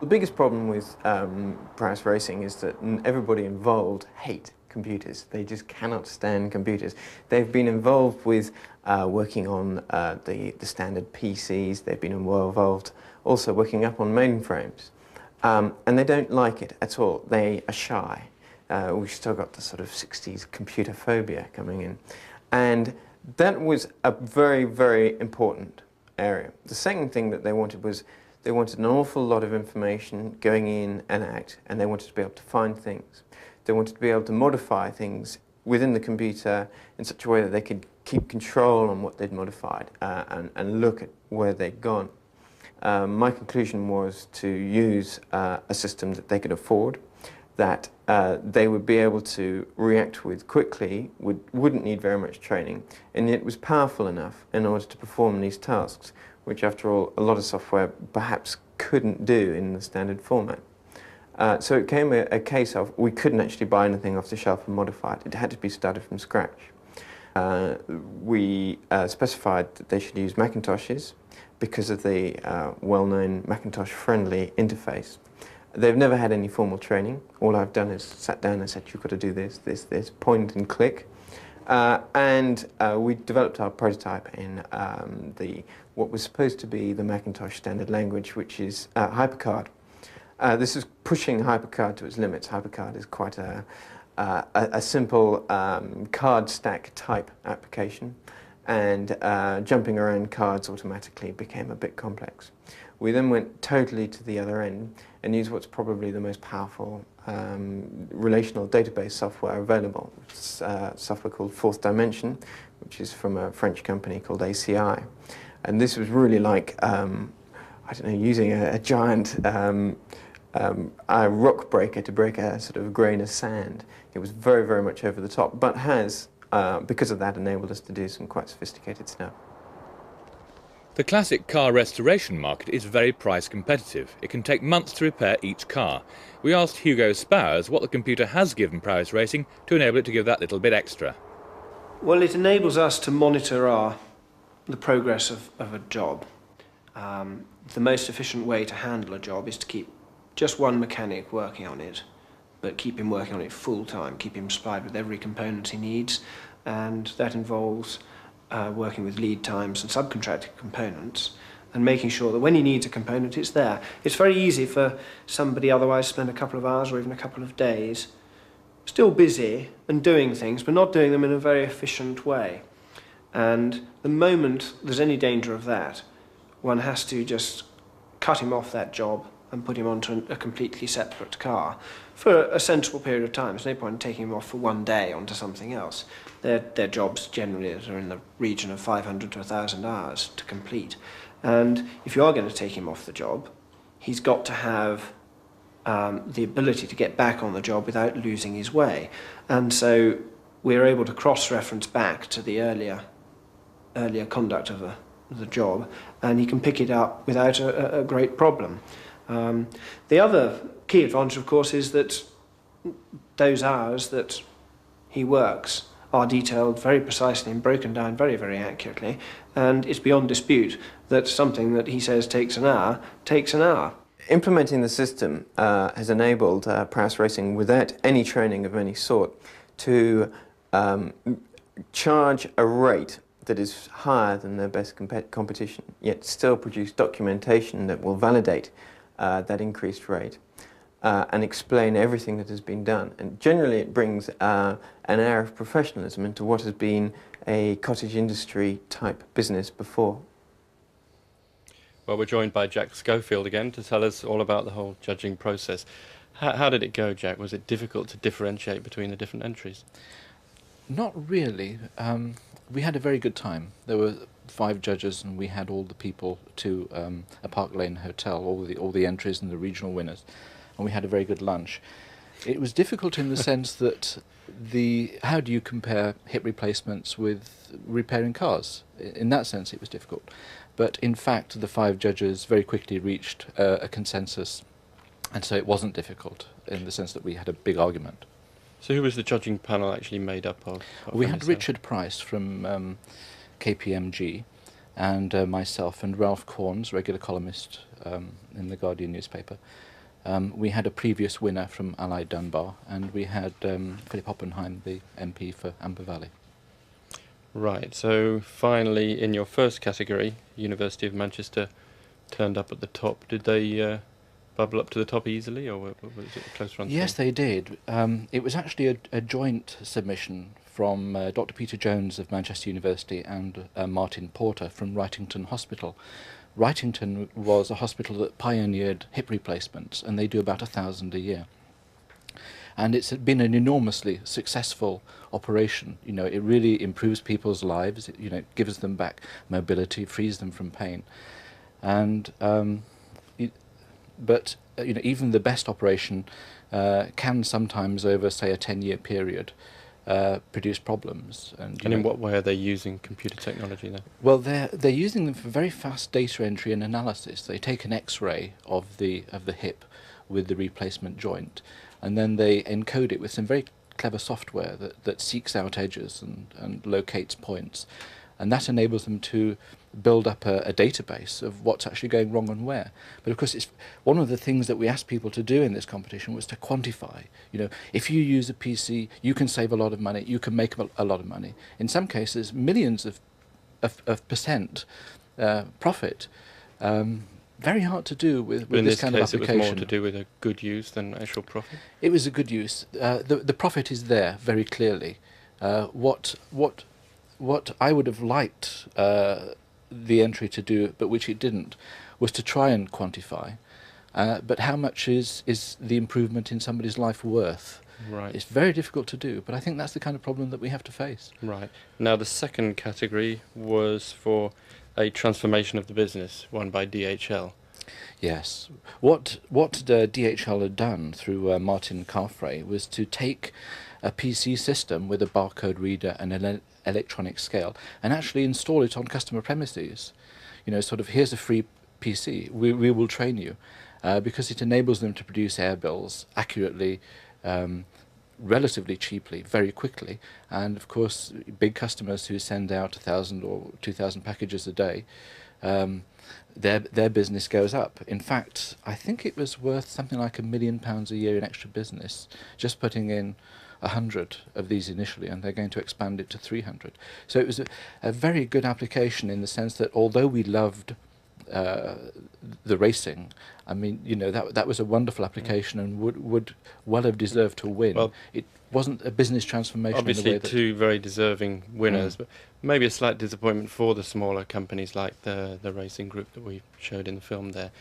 The biggest problem with Prowess Racing is that everybody involved hate computers. They just cannot stand computers. They've been involved with working on the standard PCs. They've been involved also working up on mainframes. And they don't like it at all. They are shy. We've still got the sort of 60s computer phobia coming in. And that was a very, very important area. The second thing that they wanted was they wanted an awful lot of information going in and out, and they wanted to be able to find things. They wanted to be able to modify things within the computer in such a way that they could keep control on what they'd modified and look at where they'd gone. My conclusion was to use a system that they could afford, that they would be able to react with quickly, wouldn't need very much training, and yet was powerful enough in order to perform these tasks, which after all a lot of software perhaps couldn't do in the standard format. So it came a case of we couldn't actually buy anything off the shelf and modify it. It had to be started from scratch. We specified that they should use Macintoshes because of the well-known Macintosh-friendly interface. They've never had any formal training. All I've done is sat down and said, you've got to do this, this, point and click. And we developed our prototype in what was supposed to be the Macintosh standard language, which is HyperCard. This is pushing HyperCard to its limits. HyperCard is quite a simple card stack type application, and jumping around cards automatically became a bit complex. We then went totally to the other end and used what's probably the most powerful relational database software available. It's software called Fourth Dimension, which is from a French company called ACI. And this was really like, I don't know, using a giant rock breaker to break a sort of grain of sand. It was very, very much over the top, but has, because of that, enabled us to do some quite sophisticated stuff. The classic car restoration market is very price competitive. It can take months to repair each car. We asked Hugo Spowers what the computer has given Prowess Racing to enable it to give that little bit extra. Well, it enables us to monitor the progress of a job. The most efficient way to handle a job is to keep just one mechanic working on it, but keep him working on it full time, keep him supplied with every component he needs, and that involves working with lead times and subcontracted components and making sure that when he needs a component it's there. It's very easy for somebody otherwise to spend a couple of hours or even a couple of days still busy and doing things but not doing them in a very efficient way. And the moment there's any danger of that, one has to just cut him off that job and put him onto a completely separate car for a sensible period of time. There's no point in taking him off for one day onto something else. They're jobs generally that are in the region of 500 to 1,000 hours to complete. And if you are going to take him off the job, he's got to have the ability to get back on the job without losing his way. And so we're able to cross-reference back to the earlier conduct of the job, and he can pick it up without a great problem. The other key advantage, of course, is that those hours that he works are detailed very precisely and broken down very, very accurately, and it's beyond dispute that something that he says takes an hour, takes an hour. Implementing the system has enabled Prowse Racing, without any training of any sort, to charge a rate that is higher than their best competition, yet still produce documentation that will validate that increased rate and explain everything that has been done. And generally it brings an air of professionalism into what has been a cottage industry type business before. Well, we're joined by Jack Schofield again to tell us all about the whole judging process. How did it go, Jack? Was it difficult to differentiate between the different entries? Not really. We had a very good time. There were 5 judges, and we had all the people to a Park Lane hotel, all the entries and the regional winners, and we had a very good lunch. It was difficult in the sense that how do you compare hip replacements with repairing cars? In that sense, it was difficult. But in fact, the 5 judges very quickly reached a consensus, and so it wasn't difficult in the sense that we had a big argument. So who was the judging panel actually made up of? We had Richard Price from KPMG, and myself, and Ralph Corns, regular columnist in the Guardian newspaper. We had a previous winner from Allied Dunbar, and we had Philip Oppenheim, the MP for Amber Valley. Right, so finally in your first category, University of Manchester turned up at the top. Did they bubble up to the top easily, or was it a close run? Yes, they did. It was actually a joint submission from Dr. Peter Jones of Manchester University and Martin Porter from Wrightington Hospital. Wrightington was a hospital that pioneered hip replacements, and they do about 1,000 a year. And it's been an enormously successful operation. You know, it really improves people's lives. It, you know, gives them back mobility, frees them from pain. And but you know, even the best operation can sometimes, over say a 10-year period, produce problems. And in what way are they using computer technology then? Well, they're using them for very fast data entry and analysis. They take an X-ray of the hip with the replacement joint, and then they encode it with some very clever software that seeks out edges and locates points, and that enables them to build up a database of what's actually going wrong and where. But of course, it's one of the things that we asked people to do in this competition was to quantify. You know, if you use a PC, you can save a lot of money, you can make a lot of money. In some cases, millions of percent profit. Very hard to do with this kind of application. It was more to do with a good use than actual profit? It was a good use. The profit is there very clearly. What I would have liked the entry to do, but which it didn't, was to try and quantify. But how much is the improvement in somebody's life worth? Right. It's very difficult to do, but I think that's the kind of problem that we have to face. Right. Now the second category was for a transformation of the business, won by DHL. Yes. What DHL had done through Martin Carfrae was to take a PC system with a barcode reader and an electronic scale and actually install it on customer premises. You know, sort of, here's a free PC, we will train you, because it enables them to produce air bills accurately, relatively cheaply, very quickly. And of course, big customers who send out 1,000 or 2,000 packages a day, their business goes up. In fact, I think it was worth something like £1 million a year in extra business, just putting in 100 of these initially, and they're going to expand it to 300. So it was a very good application in the sense that although we loved the racing, I mean, you know, that was a wonderful application and would well have deserved to win. Well, it wasn't a business transformation. Obviously, in the way that two very deserving winners, but maybe a slight disappointment for the smaller companies like the racing group that we showed in the film there.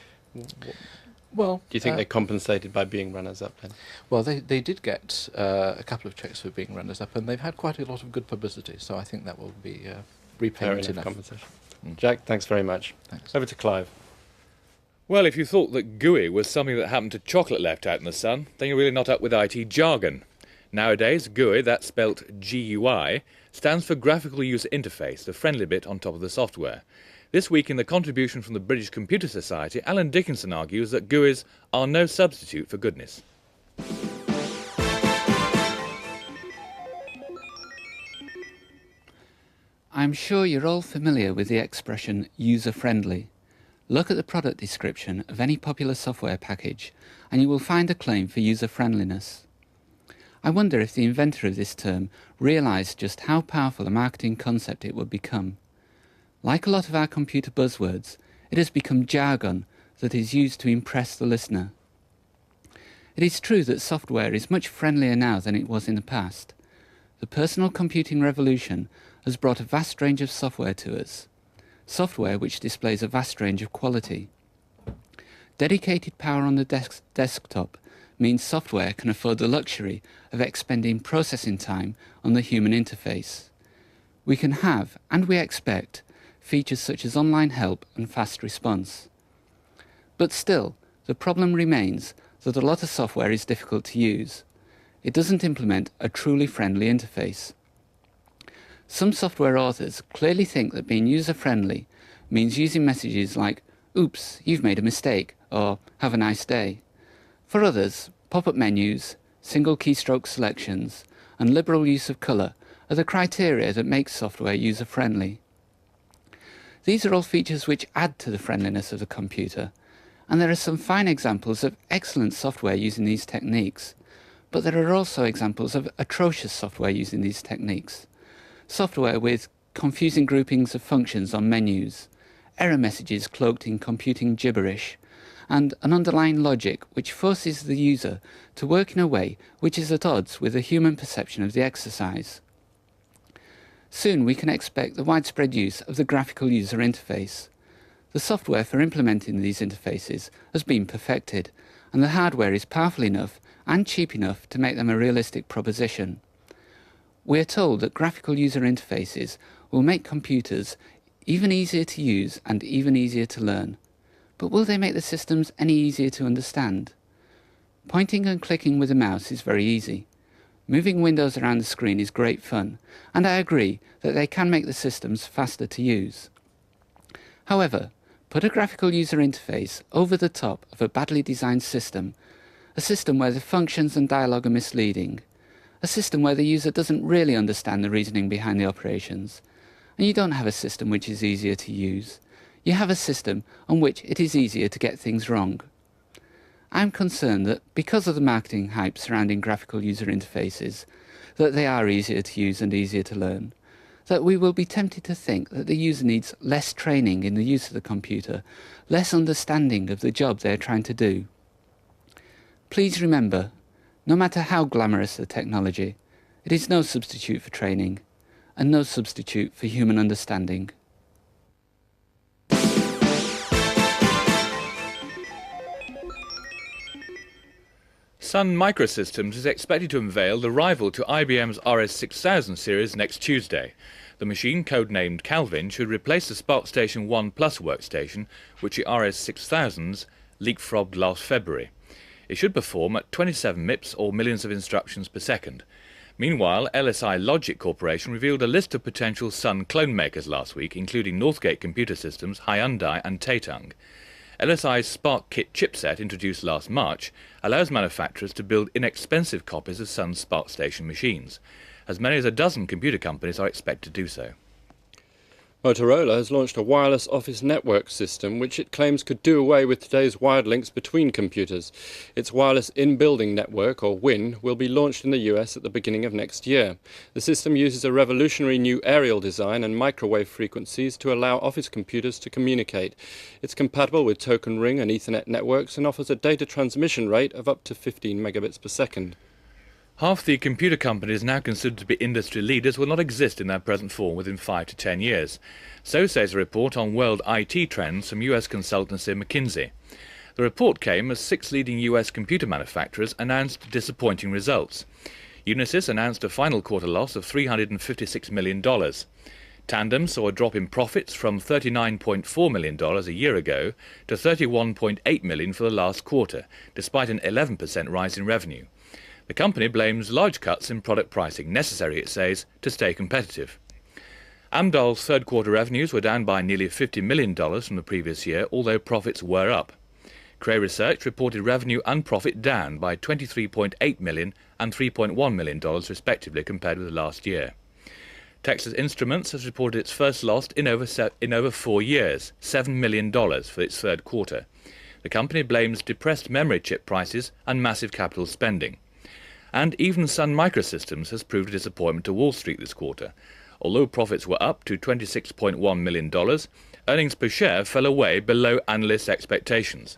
Well, do you think they compensated by being runners-up then? Well, they did get a couple of checks for being runners-up, and they've had quite a lot of good publicity, so I think that will be repayment enough. Compensation. Jack, thanks very much. Thanks. Over to Clive. Well, if you thought that GUI was something that happened to chocolate left out in the sun, then you're really not up with IT jargon. Nowadays, GUI, that's spelt GUI, stands for Graphical User Interface, the friendly bit on top of the software. This week in the contribution from the British Computer Society, Alan Dickinson argues that GUIs are no substitute for goodness. I'm sure you're all familiar with the expression user-friendly. Look at the product description of any popular software package and you will find a claim for user-friendliness. I wonder if the inventor of this term realised just how powerful a marketing concept it would become. Like a lot of our computer buzzwords, it has become jargon that is used to impress the listener. It is true that software is much friendlier now than it was in the past. The personal computing revolution has brought a vast range of software to us, software which displays a vast range of quality. Dedicated power on the desktop means software can afford the luxury of expending processing time on the human interface. We can have, and we expect, features such as online help and fast response. But still, the problem remains that a lot of software is difficult to use. It doesn't implement a truly friendly interface. Some software authors clearly think that being user-friendly means using messages like, "Oops, you've made a mistake," or "Have a nice day." For others, pop-up menus, single keystroke selections, and liberal use of colour are the criteria that make software user-friendly. These are all features which add to the friendliness of the computer, and there are some fine examples of excellent software using these techniques, but there are also examples of atrocious software using these techniques. Software with confusing groupings of functions on menus, error messages cloaked in computing gibberish, and an underlying logic which forces the user to work in a way which is at odds with the human perception of the exercise. Soon we can expect the widespread use of the graphical user interface. The software for implementing these interfaces has been perfected, and the hardware is powerful enough and cheap enough to make them a realistic proposition. We are told that graphical user interfaces will make computers even easier to use and even easier to learn. But will they make the systems any easier to understand? Pointing and clicking with a mouse is very easy. Moving windows around the screen is great fun, and I agree that they can make the systems faster to use. However, put a graphical user interface over the top of a badly designed system, a system where the functions and dialogue are misleading, a system where the user doesn't really understand the reasoning behind the operations, and you don't have a system which is easier to use. You have a system on which it is easier to get things wrong. I'm concerned that because of the marketing hype surrounding graphical user interfaces, that they are easier to use and easier to learn, that we will be tempted to think that the user needs less training in the use of the computer, less understanding of the job they are trying to do. Please remember, no matter how glamorous the technology, it is no substitute for training, and no substitute for human understanding. Sun Microsystems is expected to unveil the rival to IBM's RS6000 series next Tuesday. The machine, codenamed Calvin, should replace the SparkStation 1 Plus workstation, which the RS6000s leapfrogged last February. It should perform at 27 MIPS or millions of instructions per second. Meanwhile, LSI Logic Corporation revealed a list of potential Sun clone makers last week, including Northgate Computer Systems, Hyundai and Taetung. LSI's SparkKit chipset, introduced last March, allows manufacturers to build inexpensive copies of Sun's SparkStation machines. As many as a dozen computer companies are expected to do so. Motorola has launched a wireless office network system which it claims could do away with today's wired links between computers. Its wireless in-building network, or WIN, will be launched in the US at the beginning of next year. The system uses a revolutionary new aerial design and microwave frequencies to allow office computers to communicate. It's compatible with token ring and Ethernet networks and offers a data transmission rate of up to 15 megabits per second. Half the computer companies now considered to be industry leaders will not exist in their present form within 5 to 10 years. So says a report on world IT trends from US consultancy McKinsey. The report came as 6 leading US computer manufacturers announced disappointing results. Unisys announced a final quarter loss of $356 million. Tandem saw a drop in profits from $39.4 million a year ago to $31.8 million for the last quarter, despite an 11% rise in revenue. The company blames large cuts in product pricing, necessary, it says, to stay competitive. Amdahl's third quarter revenues were down by nearly $50 million from the previous year, although profits were up. Cray Research reported revenue and profit down by $23.8 million and $3.1 million respectively compared with last year. Texas Instruments has reported its first loss in over 4 years, $7 million for its third quarter. The company blames depressed memory chip prices and massive capital spending. And even Sun Microsystems has proved a disappointment to Wall Street this quarter. Although profits were up to $26.1 million, earnings per share fell away below analyst expectations.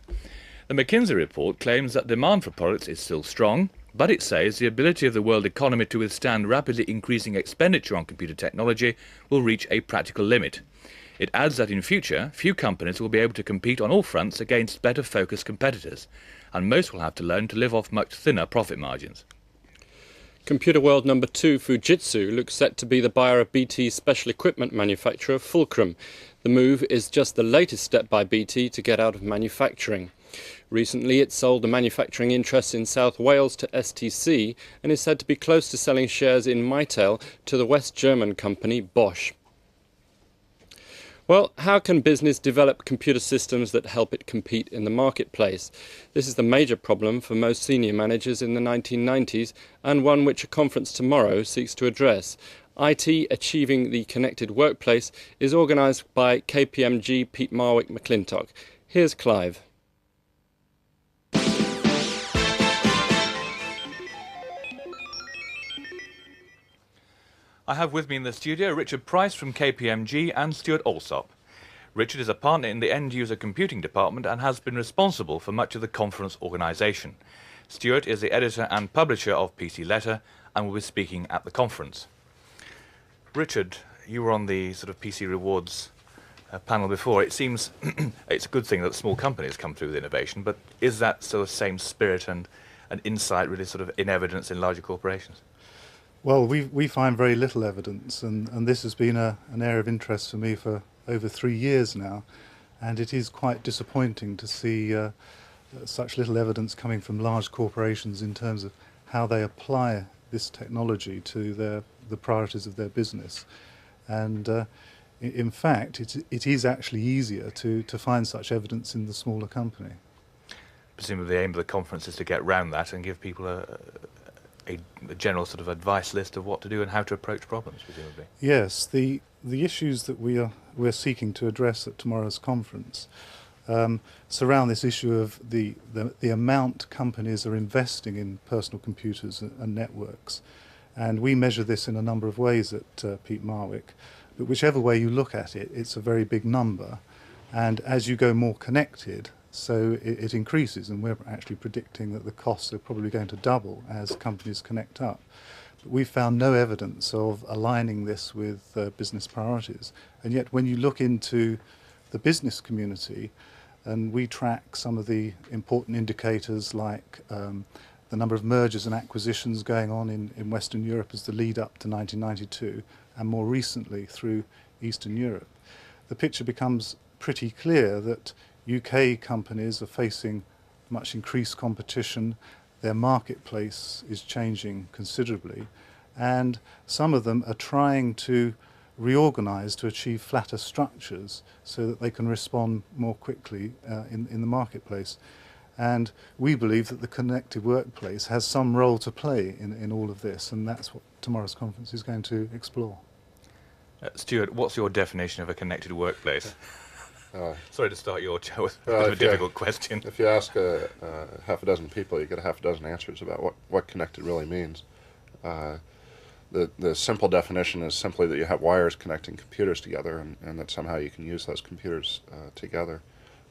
The McKinsey report claims that demand for products is still strong, but it says the ability of the world economy to withstand rapidly increasing expenditure on computer technology will reach a practical limit. It adds that in future, few companies will be able to compete on all fronts against better focused competitors, and most will have to learn to live off much thinner profit margins. Computer world number 2 Fujitsu looks set to be the buyer of BT's special equipment manufacturer Fulcrum. The move is just the latest step by BT to get out of manufacturing. Recently it sold the manufacturing interests in South Wales to STC and is said to be close to selling shares in Mitel to the West German company Bosch. Well, how can business develop computer systems that help it compete in the marketplace? This is the major problem for most senior managers in the 1990s, and one which a conference tomorrow seeks to address. IT Achieving the Connected Workplace is organised by KPMG Pete Marwick McClintock. Here's Clive. I have with me in the studio Richard Price from KPMG and Stuart Alsop. Richard is a partner in the end-user computing department and has been responsible for much of the conference organisation. Stuart is the editor and publisher of PC Letter and will be speaking at the conference. Richard, you were on the sort of PC Rewards panel before. It seems it's a good thing that small companies come through with innovation, but is that sort of same spirit and insight really sort of in evidence in larger corporations? Well, we find very little evidence, and this has been an area of interest for me for over 3 years now, and it is quite disappointing to see such little evidence coming from large corporations in terms of how they apply this technology to the priorities of their business. And in fact, it is actually easier to find such evidence in the smaller company. Presumably the aim of the conference is to get round that and give people a general sort of advice list of what to do and how to approach problems, presumably. Yes, the issues that we're seeking to address at tomorrow's conference surround this issue of the amount companies are investing in personal computers and networks, and we measure this in a number of ways at Pete Marwick. But whichever way you look at it, it's a very big number, and as you go more connected, so it increases, and we're actually predicting that the costs are probably going to double as companies connect up. But we've found no evidence of aligning this with business priorities. And yet when you look into the business community, and we track some of the important indicators like the number of mergers and acquisitions going on in Western Europe as the lead up to 1992, and more recently through Eastern Europe, the picture becomes pretty clear that UK companies are facing much increased competition, their marketplace is changing considerably, and some of them are trying to reorganize to achieve flatter structures so that they can respond more quickly in the marketplace. And we believe that the connected workplace has some role to play in all of this, and that's what tomorrow's conference is going to explore. Stuart, what's your definition of a connected workplace? Sorry to start your show with a bit of a difficult question. If you ask half a dozen people, you get a half a dozen answers about what connected really means. The simple definition is simply that you have wires connecting computers together, and that somehow you can use those computers together.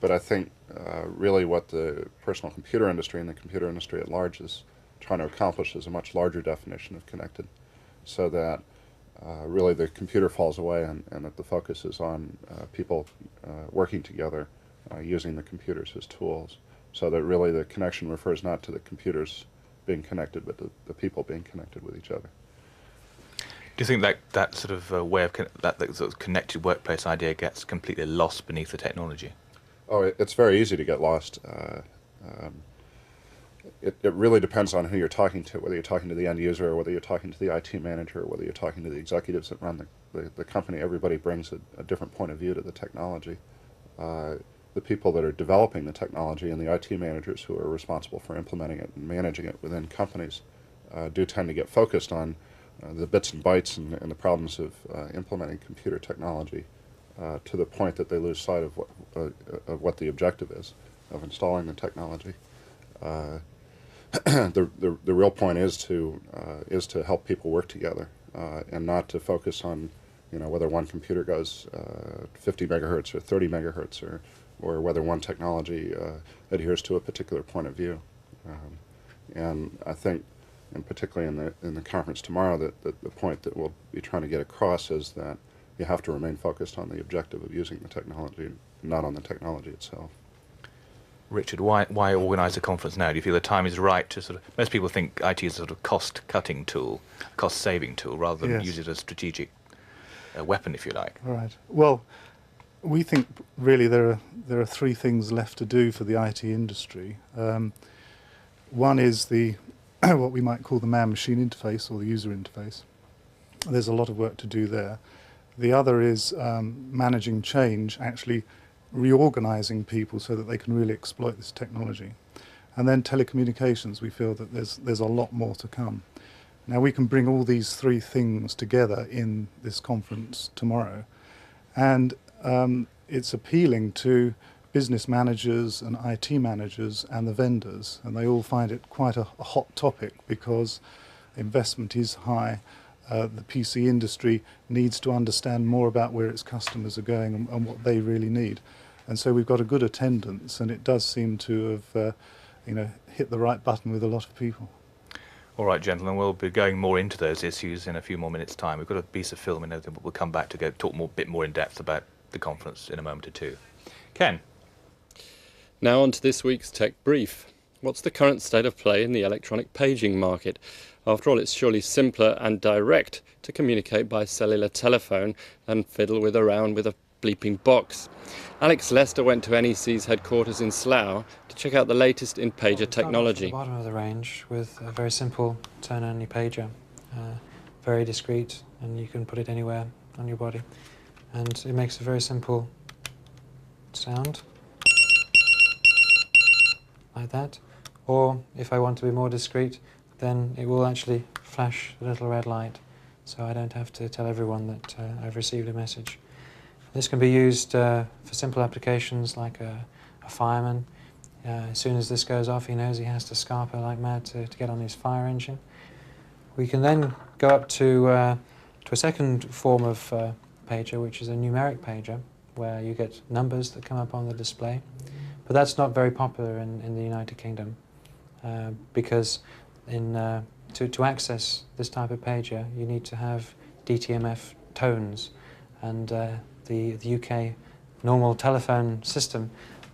But I think really what the personal computer industry and the computer industry at large is trying to accomplish is a much larger definition of connected, so that really the computer falls away and that the focus is on people working together using the computers as tools, so that really the connection refers not to the computers being connected but the people being connected with each other. Do you think that sort of way of that sort of connected workplace idea gets completely lost beneath the technology? Oh, it's very easy to get lost. It really depends on who you're talking to, whether you're talking to the end user or whether you're talking to the IT manager or whether you're talking to the executives that run the company. Everybody brings a different point of view to the technology. The people that are developing the technology and the IT managers who are responsible for implementing it and managing it within companies do tend to get focused on the bits and bytes and the problems of implementing computer technology to the point that they lose sight of what the objective is of installing the technology. The real point is to help people work together and not to focus on, you know, whether one computer goes 50 megahertz or 30 megahertz or whether one technology adheres to a particular point of view. And I think, and particularly in the conference tomorrow, that the point that we'll be trying to get across is that you have to remain focused on the objective of using the technology, not on the technology itself. Richard, why organise a conference now? Do you feel the time is right to sort of... Most people think IT is a sort of cost-cutting tool, cost-saving tool, rather than use it as a strategic weapon, if you like. Right. Well, we think really there are three things left to do for the IT industry. One is the what we might call the man-machine interface or the user interface. There's a lot of work to do there. The other is managing change, actually reorganizing people so that they can really exploit this technology. And then telecommunications, we feel that there's a lot more to come. Now we can bring all these three things together in this conference tomorrow, and it's appealing to business managers and IT managers and the vendors, and they all find it quite a hot topic because investment is high. The PC industry needs to understand more about where its customers are going and what they really need. And so we've got a good attendance, and it does seem to have hit the right button with a lot of people. All right, gentlemen, we'll be going more into those issues in a few more minutes' time. We've got a piece of film and everything, but we'll come back to talk a bit more in depth about the conference in a moment or two. Ken? Now on to this week's Tech Brief. What's the current state of play in the electronic paging market? After all, it's surely simpler and direct to communicate by cellular telephone than fiddle around with a bleeping box. Alex Lester went to NEC's headquarters in Slough to check out the latest in pager technology. At the bottom of the range with a very simple turn-only pager, very discreet, and you can put it anywhere on your body. And it makes a very simple sound, like that. Or if I want to be more discreet, then it will actually flash the little red light, so I don't have to tell everyone that I've received a message. This can be used for simple applications like a fireman. As soon as this goes off, he knows he has to scarper like mad to get on his fire engine. We can then go up to a second form of pager, which is a numeric pager, where you get numbers that come up on the display. But that's not very popular in the United Kingdom because to access this type of pager, you need to have DTMF tones, and the UK normal telephone system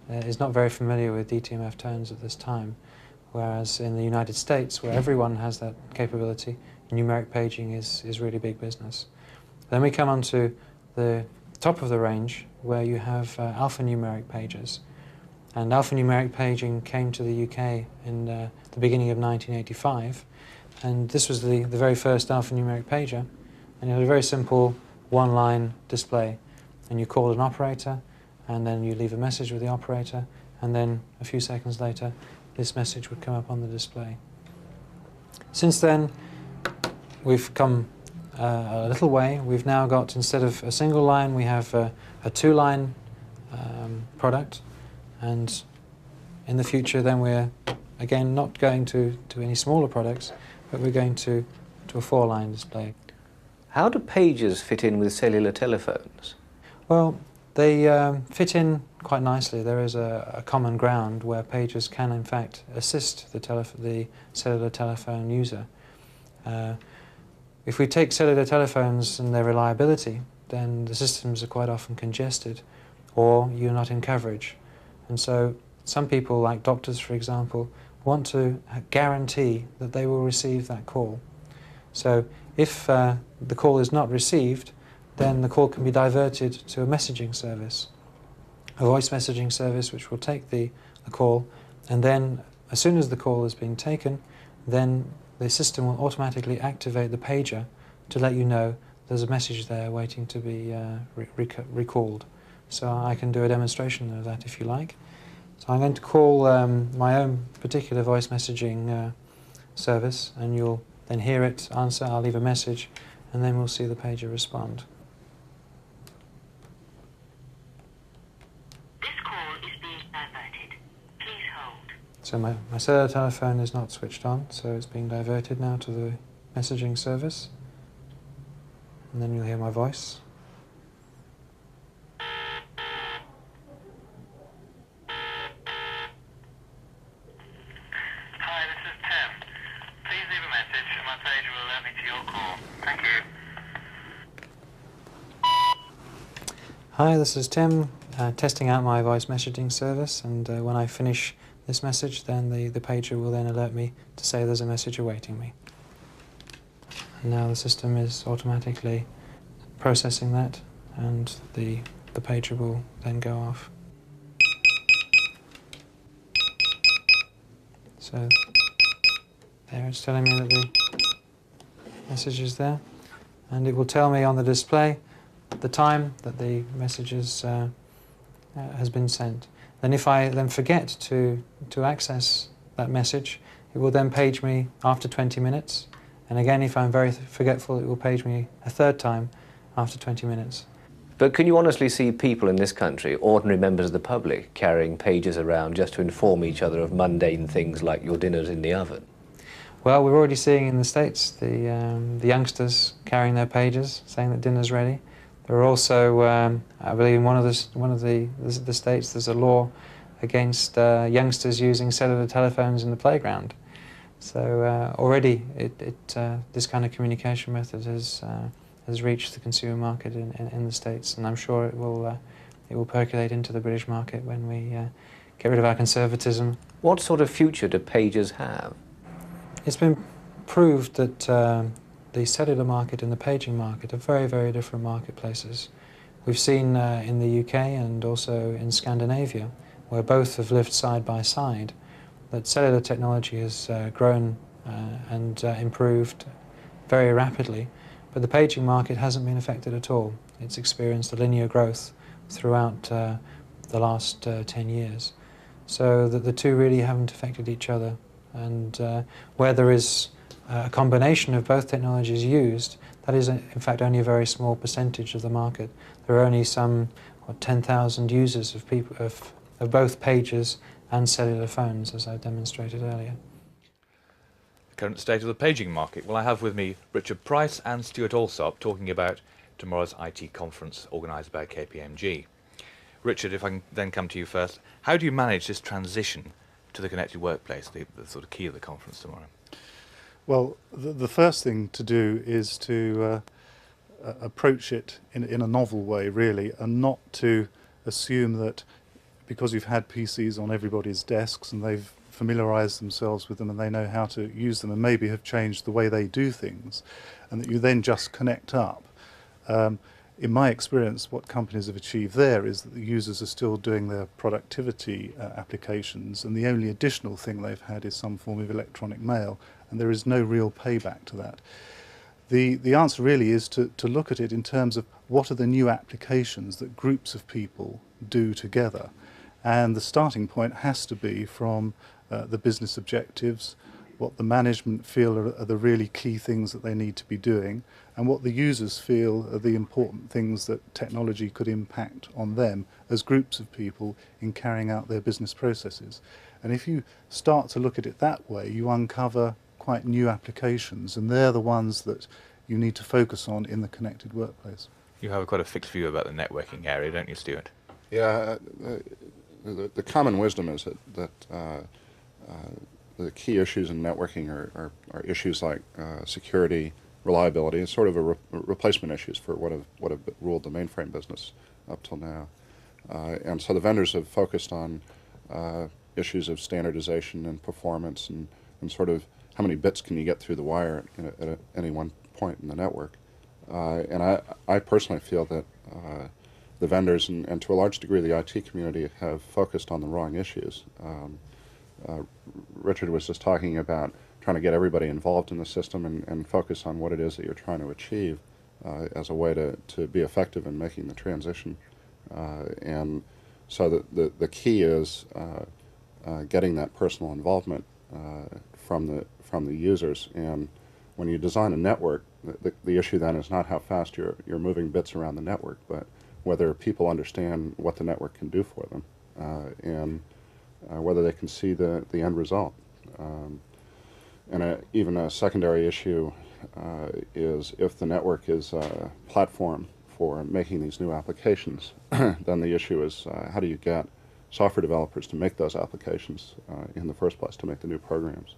is not very familiar with DTMF tones at this time, whereas in the United States, where everyone has that capability, numeric paging is really big business. Then we come on to the top of the range, where you have alphanumeric pagers. And alphanumeric paging came to the UK in the beginning of 1985, and this was the very first alphanumeric pager, and it had a very simple one-line display. And you call an operator, and then you leave a message with the operator, and then a few seconds later this message would come up on the display. Since then we've come a little way. We've now got, instead of a single line, we have a two-line product, and in the future then we're again not going to any smaller products, but we're going to a four-line display. How do pagers fit in with cellular telephones? Well, they fit in quite nicely. There is a common ground where pagers can in fact assist the cellular telephone user. If we take cellular telephones and their reliability, then the systems are quite often congested, or you're not in coverage. And so some people, like doctors for example, want to guarantee that they will receive that call. So if the call is not received, then the call can be diverted to a messaging service, a voice messaging service which will take the call, and then as soon as the call has been taken, then the system will automatically activate the pager to let you know there's a message there waiting to be recalled. So I can do a demonstration of that if you like. So I'm going to call my own particular voice messaging service, and you'll then hear it, answer, I'll leave a message, and then we'll see the pager respond. So my cellular telephone is not switched on, so it's being diverted now to the messaging service. And then you'll hear my voice. Hi, this is Tim. Please leave a message and my pager will alert me to your call. Thank you. Hi, this is Tim, testing out my voice messaging service, and when I finish this message, then the pager will then alert me to say there's a message awaiting me. And now the system is automatically processing that, and the pager will then go off. So there it's telling me that the message is there, and it will tell me on the display the time that the message has been sent. Then if I then forget to access that message, it will then page me after 20 minutes. And again, if I'm very forgetful, it will page me a third time after 20 minutes. But can you honestly see people in this country, ordinary members of the public, carrying pagers around just to inform each other of mundane things like your dinner's in the oven? Well, we're already seeing in the States the youngsters carrying their pagers, saying that dinner's ready. There are also, I believe in one of the states, there's a law against youngsters using cellular telephones in the playground. So already this kind of communication method has reached the consumer market in the States, and I'm sure it will percolate into the British market when we get rid of our conservatism. What sort of future do pagers have? It's been proved that the cellular market and the paging market are very, very different marketplaces. We've seen in the UK and also in Scandinavia, where both have lived side by side, that cellular technology has grown and improved very rapidly, but the paging market hasn't been affected at all. It's experienced a linear growth throughout the last 10 years. So that the two really haven't affected each other, and where there is a combination of both technologies used, that is in fact only a very small percentage of the market. There are only some 10,000 users of both pagers and cellular phones, as I demonstrated earlier. The current state of the paging market. Well, I have with me Richard Price and Stuart Alsop talking about tomorrow's IT conference organised by KPMG. Richard, if I can then come to you first, how do you manage this transition to the connected workplace, the sort of key of the conference tomorrow? Well, the first thing to do is to approach it in a novel way, really, and not to assume that because you've had PCs on everybody's desks and they've familiarised themselves with them and they know how to use them and maybe have changed the way they do things, and that you then just connect up. In my experience, what companies have achieved there is that the users are still doing their productivity applications, and the only additional thing they've had is some form of electronic mail, and there is no real payback to that. The answer really is to look at it in terms of what are the new applications that groups of people do together. And the starting point has to be from the business objectives, what the management feel are the really key things that they need to be doing, and what the users feel are the important things that technology could impact on them as groups of people in carrying out their business processes. And if you start to look at it that way, you uncover quite new applications, and they're the ones that you need to focus on in the connected workplace. You have quite a fixed view about the networking area, don't you, Stuart? Yeah, the common wisdom is that the key issues in networking are issues like security, reliability, and sort of replacement issues for what have ruled the mainframe business up till now. And so the vendors have focused on issues of standardization and performance and sort of how many bits can you get through the wire at any one point in the network. And I personally feel that the vendors and to a large degree the IT community have focused on the wrong issues. Richard was just talking about trying to get everybody involved in the system and focus on what it is that you're trying to achieve as a way to be effective in making the transition. And so the key is getting that personal involvement from the users, and when you design a network, the issue then is not how fast you're moving bits around the network, but whether people understand what the network can do for them, and whether they can see the end result. And even a secondary issue is if the network is a platform for making these new applications, then the issue is how do you get software developers to make those applications in the first place, to make the new programs.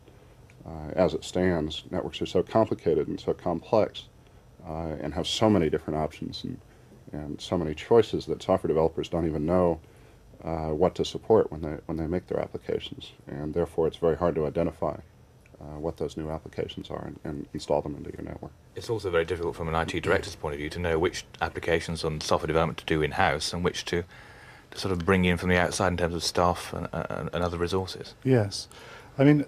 As it stands, networks are so complicated and so complex and have so many different options and so many choices that software developers don't even know what to support when they make their applications, and therefore it's very hard to identify what those new applications are and install them into your network. It's also very difficult from an IT director's point of view to know which applications on software development to do in-house and which to sort of bring in from the outside in terms of staff and other resources. Yes. I mean,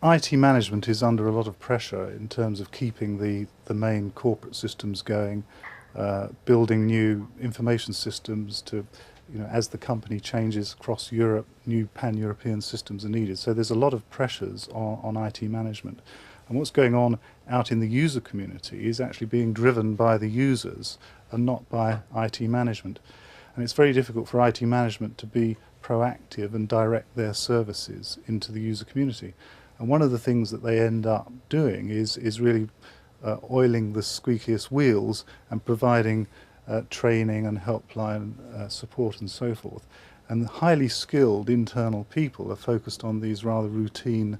IT management is under a lot of pressure in terms of keeping the main corporate systems going, building new information systems to, as the company changes across Europe, new pan-European systems are needed. So there's a lot of pressures on IT management. And what's going on out in the user community is actually being driven by the users and not by IT management. And it's very difficult for IT management to be proactive and direct their services into the user community. And one of the things that they end up doing is really oiling the squeakiest wheels and providing training and helpline support and so forth. And highly skilled internal people are focused on these rather routine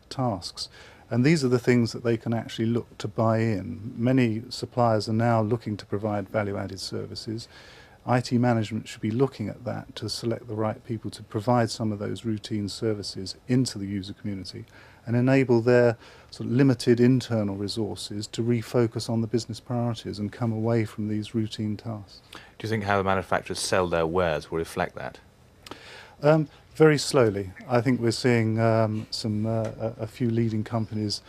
tasks. And these are the things that they can actually look to buy in. Many suppliers are now looking to provide value-added services. IT management should be looking at that to select the right people to provide some of those routine services into the user community and enable their sort of limited internal resources to refocus on the business priorities and come away from these routine tasks. Do you think how the manufacturers sell their wares will reflect that? Very slowly. I think we're seeing a few leading companies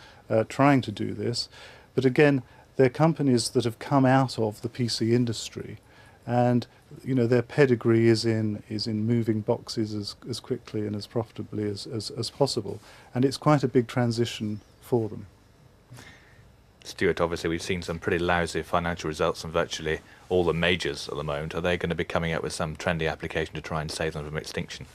trying to do this, but again, they're companies that have come out of the PC industry, and their pedigree is in moving boxes as quickly and as profitably as possible, and it's quite a big transition for them. Stuart, obviously we've seen some pretty lousy financial results from virtually all the majors at the moment. Are they going to be coming up with some trendy application to try and save them from extinction?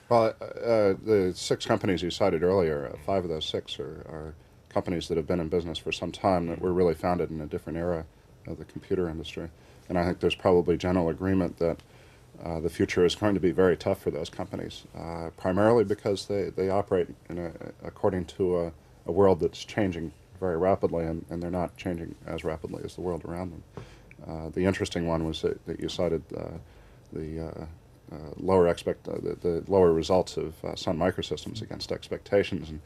Well, the 6 companies you cited earlier, 5 of those 6 are companies that have been in business for some time that were really founded in a different era of the computer industry. And I think there's probably general agreement that the future is going to be very tough for those companies, primarily because they operate according to a world that's changing very rapidly, and they're not changing as rapidly as the world around them. The interesting one was that you cited the lower results of Sun Microsystems against expectations, and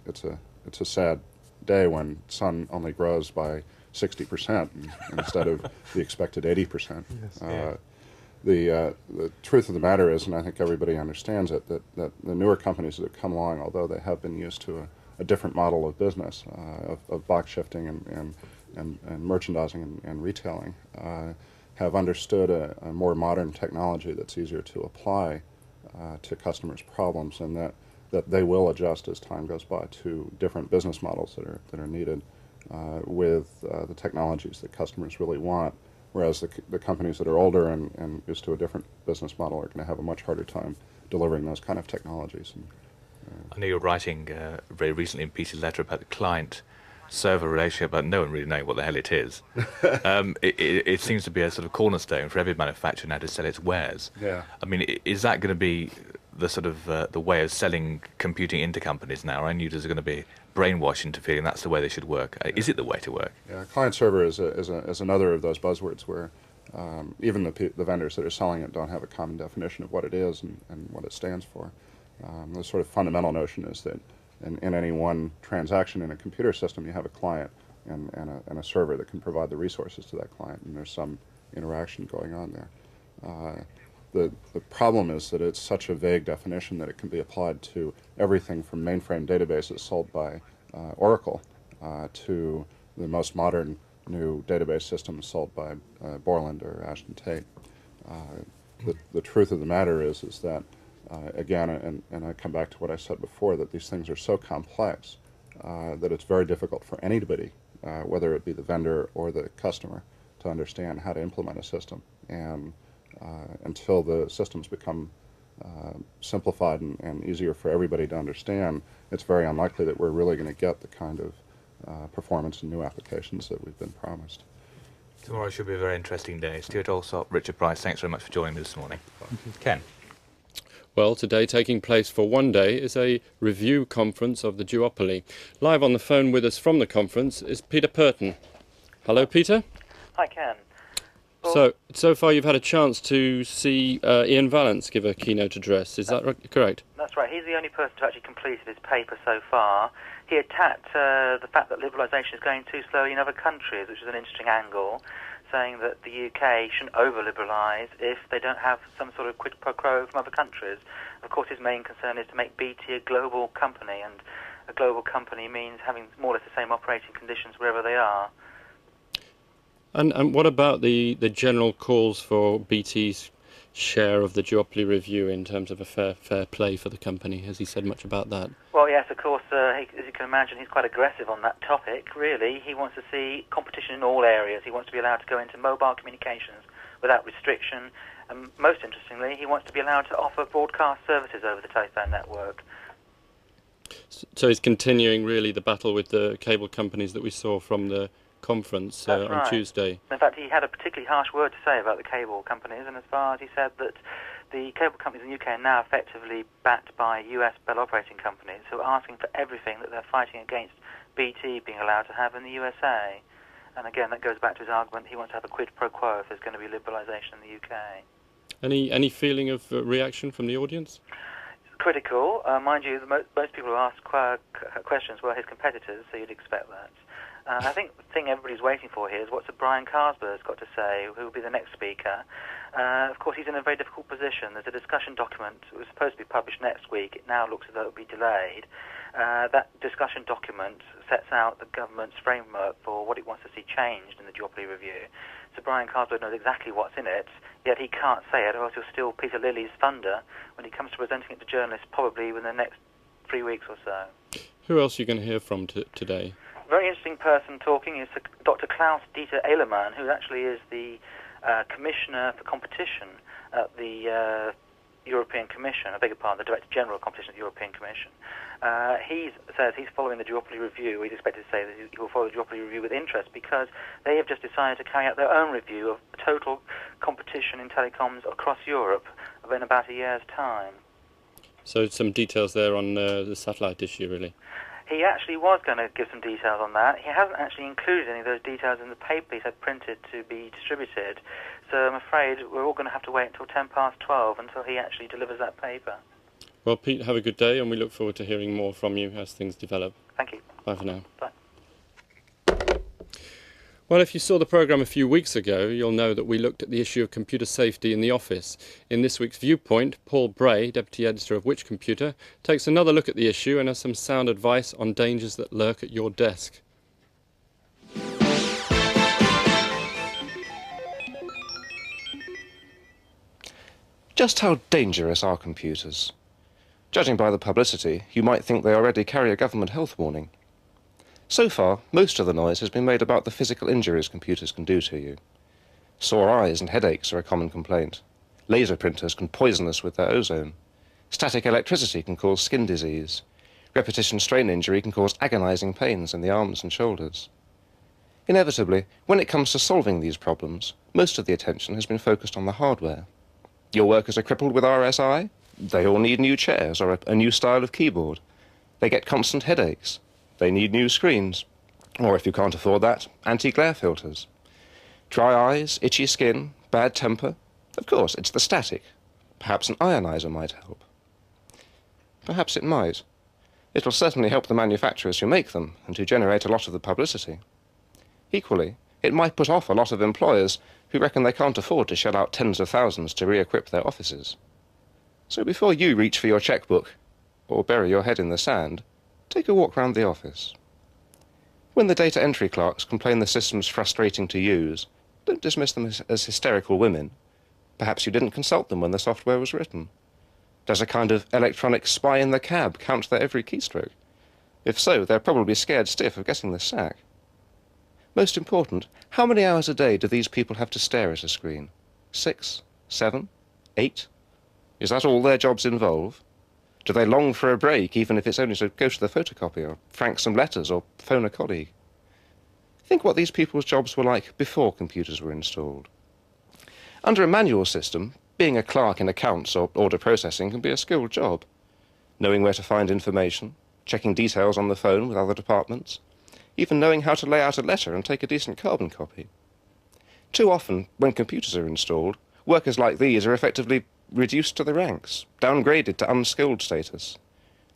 it's a sad day when Sun only grows by 60% instead of the expected 80%. Yes. The truth of the matter is, and I think everybody understands it, that the newer companies that have come along, although they have been used to a different model of business, of box shifting and merchandising and retailing, have understood a more modern technology that's easier to apply to customers' problems, and that they will adjust as time goes by to different business models that are needed with the technologies that customers really want, whereas the companies that are older and used to a different business model are going to have a much harder time delivering those kind of technologies. I know you're writing very recently in PC Letter about the client-server relationship, but no one really knows what the hell it is. It seems to be a sort of cornerstone for every manufacturer now to sell its wares. Yeah. I mean, is that going to be the sort of the way of selling computing into companies now? Our end users are going to be brainwashed into feeling that's the way they should work. Is it the way to work? Yeah, client-server is another of those buzzwords where even the vendors that are selling it don't have a common definition of what it is and what it stands for. The sort of fundamental notion is that in any one transaction in a computer system, you have a client and a server that can provide the resources to that client, and there's some interaction going on there. The problem is that it's such a vague definition that it can be applied to everything from mainframe databases sold by Oracle to the most modern new database systems sold by Borland or Ashton Tate. The truth of the matter is that again, and I come back to what I said before, that these things are so complex that it's very difficult for anybody, whether it be the vendor or the customer, to understand how to implement a system. And until the systems become simplified and easier for everybody to understand, it's very unlikely that we're really going to get the kind of performance and new applications that we've been promised. Tomorrow should be a very interesting day. Stuart Alsop, Richard Price, thanks very much for joining me this morning. Ken. Well, today taking place for one day is a review conference of the duopoly. Live on the phone with us from the conference is Peter Purton. Hello, Peter. Hi, Ken. So far you've had a chance to see Ian Vallance give a keynote address. Is that correct? That's right. He's the only person to actually completed his paper so far. He attacked the fact that liberalisation is going too slowly in other countries, which is an interesting angle, saying that the UK shouldn't over-liberalise if they don't have some sort of quid pro quo from other countries. Of course, his main concern is to make BT a global company, and a global company means having more or less the same operating conditions wherever they are. And what about the general calls for BT's share of the duopoly review in terms of a fair play for the company? Has he said much about that? Well, yes, of course, as you can imagine, he's quite aggressive on that topic, really. He wants to see competition in all areas. He wants to be allowed to go into mobile communications without restriction. And most interestingly, he wants to be allowed to offer broadcast services over the telephone network. So he's continuing, really, the battle with the cable companies that we saw from the conference on Tuesday. In fact, he had a particularly harsh word to say about the cable companies, and as far as he said that the cable companies in the UK are now effectively backed by US Bell operating companies who are asking for everything that they're fighting against BT being allowed to have in the USA. And again, that goes back to his argument he wants to have a quid pro quo if there's going to be liberalisation in the UK. Any feeling of reaction from the audience? It's critical. Mind you, most people who ask questions were his competitors, so you'd expect that. I think the thing everybody's waiting for here is what's Brian Carlsberg's got to say, who will be the next speaker. Of course, he's in a very difficult position. There's a discussion document that was supposed to be published next week. It now looks as though it will be delayed. That discussion document sets out the government's framework for what it wants to see changed in the duopoly review. So Brian Carlsberg knows exactly what's in it, yet he can't say it, or else he'll steal Peter Lilly's thunder when he comes to presenting it to journalists, probably within the next 3 weeks or so. Who else are you going to hear from today? Very interesting person talking is Dr. Klaus-Dieter Ehlemann, who actually is the Commissioner for Competition at the European Commission, I beg your pardon, the Director General of Competition at the European Commission. He says he's following the duopoly review. He's expected to say that he will follow the duopoly review with interest because they have just decided to carry out their own review of total competition in telecoms across Europe in about a year's time. So some details there on the satellite issue, really. He actually was going to give some details on that. He hasn't actually included any of those details in the paper he had printed to be distributed. So I'm afraid we're all going to have to wait until 12:10 until he actually delivers that paper. Well, Pete, have a good day, and we look forward to hearing more from you as things develop. Thank you. Bye for now. Bye. Well, if you saw the programme a few weeks ago, you'll know that we looked at the issue of computer safety in the office. In this week's Viewpoint, Paul Bray, Deputy Editor of Which Computer, takes another look at the issue and has some sound advice on dangers that lurk at your desk. Just how dangerous are computers? Judging by the publicity, you might think they already carry a government health warning. So far, most of the noise has been made about the physical injuries computers can do to you. Sore eyes and headaches are a common complaint. Laser printers can poison us with their ozone. Static electricity can cause skin disease. Repetition strain injury can cause agonizing pains in the arms and shoulders. Inevitably, when it comes to solving these problems, most of the attention has been focused on the hardware. Your workers are crippled with RSI? They all need new chairs or a new style of keyboard. They get constant headaches. They need new screens. Or if you can't afford that, anti-glare filters. Dry eyes, itchy skin, bad temper? Of course, it's the static. Perhaps an ionizer might help. Perhaps it might. It'll certainly help the manufacturers who make them and who generate a lot of the publicity. Equally, it might put off a lot of employers who reckon they can't afford to shell out tens of thousands to re-equip their offices. So before you reach for your checkbook or bury your head in the sand, take a walk round the office. When the data entry clerks complain the system's frustrating to use, don't dismiss them as hysterical women. Perhaps you didn't consult them when the software was written. Does a kind of electronic spy in the cab count their every keystroke? If so, they're probably scared stiff of getting the sack. Most important, how many hours a day do these people have to stare at a screen? 6, 7, 8? Is that all their jobs involve? Do they long for a break, even if it's only to go to the photocopy or frank some letters or phone a colleague? Think what these people's jobs were like before computers were installed. Under a manual system, being a clerk in accounts or order processing can be a skilled job. Knowing where to find information, checking details on the phone with other departments, even knowing how to lay out a letter and take a decent carbon copy. Too often, when computers are installed, workers like these are effectively reduced to the ranks, downgraded to unskilled status.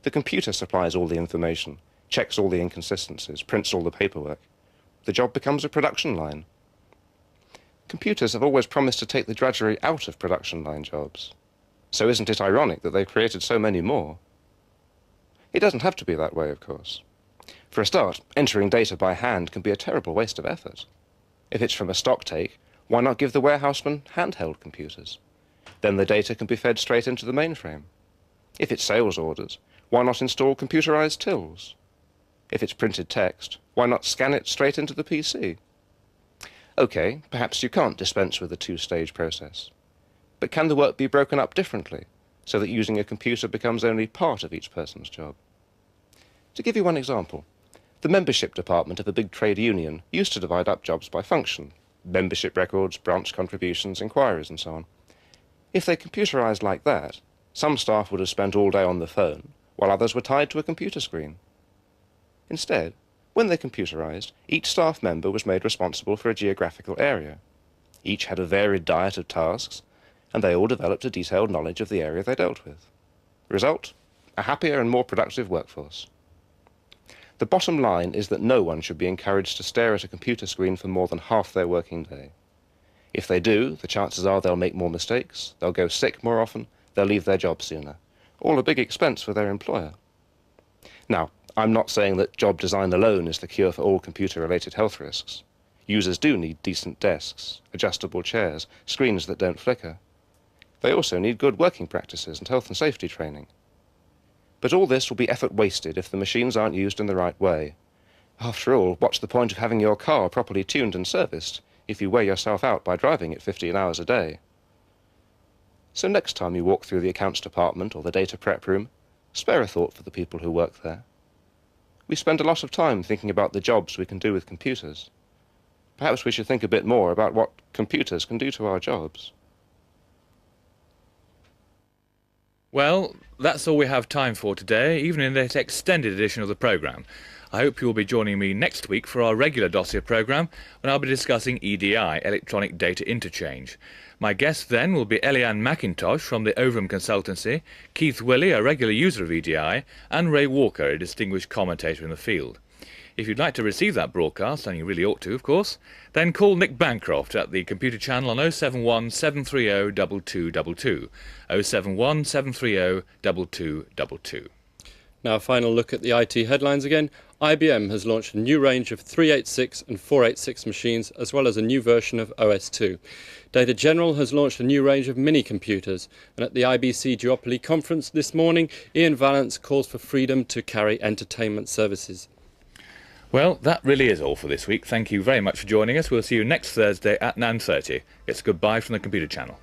The computer supplies all the information, checks all the inconsistencies, prints all the paperwork. The job becomes a production line. Computers have always promised to take the drudgery out of production line jobs. So isn't it ironic that they've created so many more? It doesn't have to be that way, of course. For a start, entering data by hand can be a terrible waste of effort. If it's from a stock take, why not give the warehouseman handheld computers? Then the data can be fed straight into the mainframe. If it's sales orders, why not install computerized tills? If it's printed text, why not scan it straight into the PC? OK, perhaps you can't dispense with the two-stage process. But can the work be broken up differently, so that using a computer becomes only part of each person's job? To give you one example, the membership department of a big trade union used to divide up jobs by function: membership records, branch contributions, inquiries, and so on. If they computerized like that, some staff would have spent all day on the phone, while others were tied to a computer screen. Instead, when they computerized, each staff member was made responsible for a geographical area. Each had a varied diet of tasks, and they all developed a detailed knowledge of the area they dealt with. Result? A happier and more productive workforce. The bottom line is that no one should be encouraged to stare at a computer screen for more than half their working day. If they do, the chances are they'll make more mistakes, they'll go sick more often, they'll leave their job sooner. All a big expense for their employer. Now, I'm not saying that job design alone is the cure for all computer-related health risks. Users do need decent desks, adjustable chairs, screens that don't flicker. They also need good working practices and health and safety training. But all this will be effort wasted if the machines aren't used in the right way. After all, what's the point of having your car properly tuned and serviced if you wear yourself out by driving it 15 hours a day? So next time you walk through the accounts department or the data prep room, spare a thought for the people who work there. We spend a lot of time thinking about the jobs we can do with computers. Perhaps we should think a bit more about what computers can do to our jobs. Well, that's all we have time for today, even in this extended edition of the programme. I hope you will be joining me next week for our regular dossier programme, when I'll be discussing EDI, Electronic Data Interchange. My guests then will be Eliane McIntosh from the Overham Consultancy, Keith Willey, a regular user of EDI, and Ray Walker, a distinguished commentator in the field. If you'd like to receive that broadcast, and you really ought to, of course, then call Nick Bancroft at the computer channel on 071 730 2222, 071 730 2222. Now a final look at the IT headlines again. IBM has launched a new range of 386 and 486 machines, as well as a new version of OS2. Data General has launched a new range of mini-computers, and at the IBC Duopoly conference this morning, Ian Vallance calls for freedom to carry entertainment services. Well, that really is all for this week. Thank you very much for joining us. We'll see you next Thursday at 9:30. It's goodbye from the Computer Channel.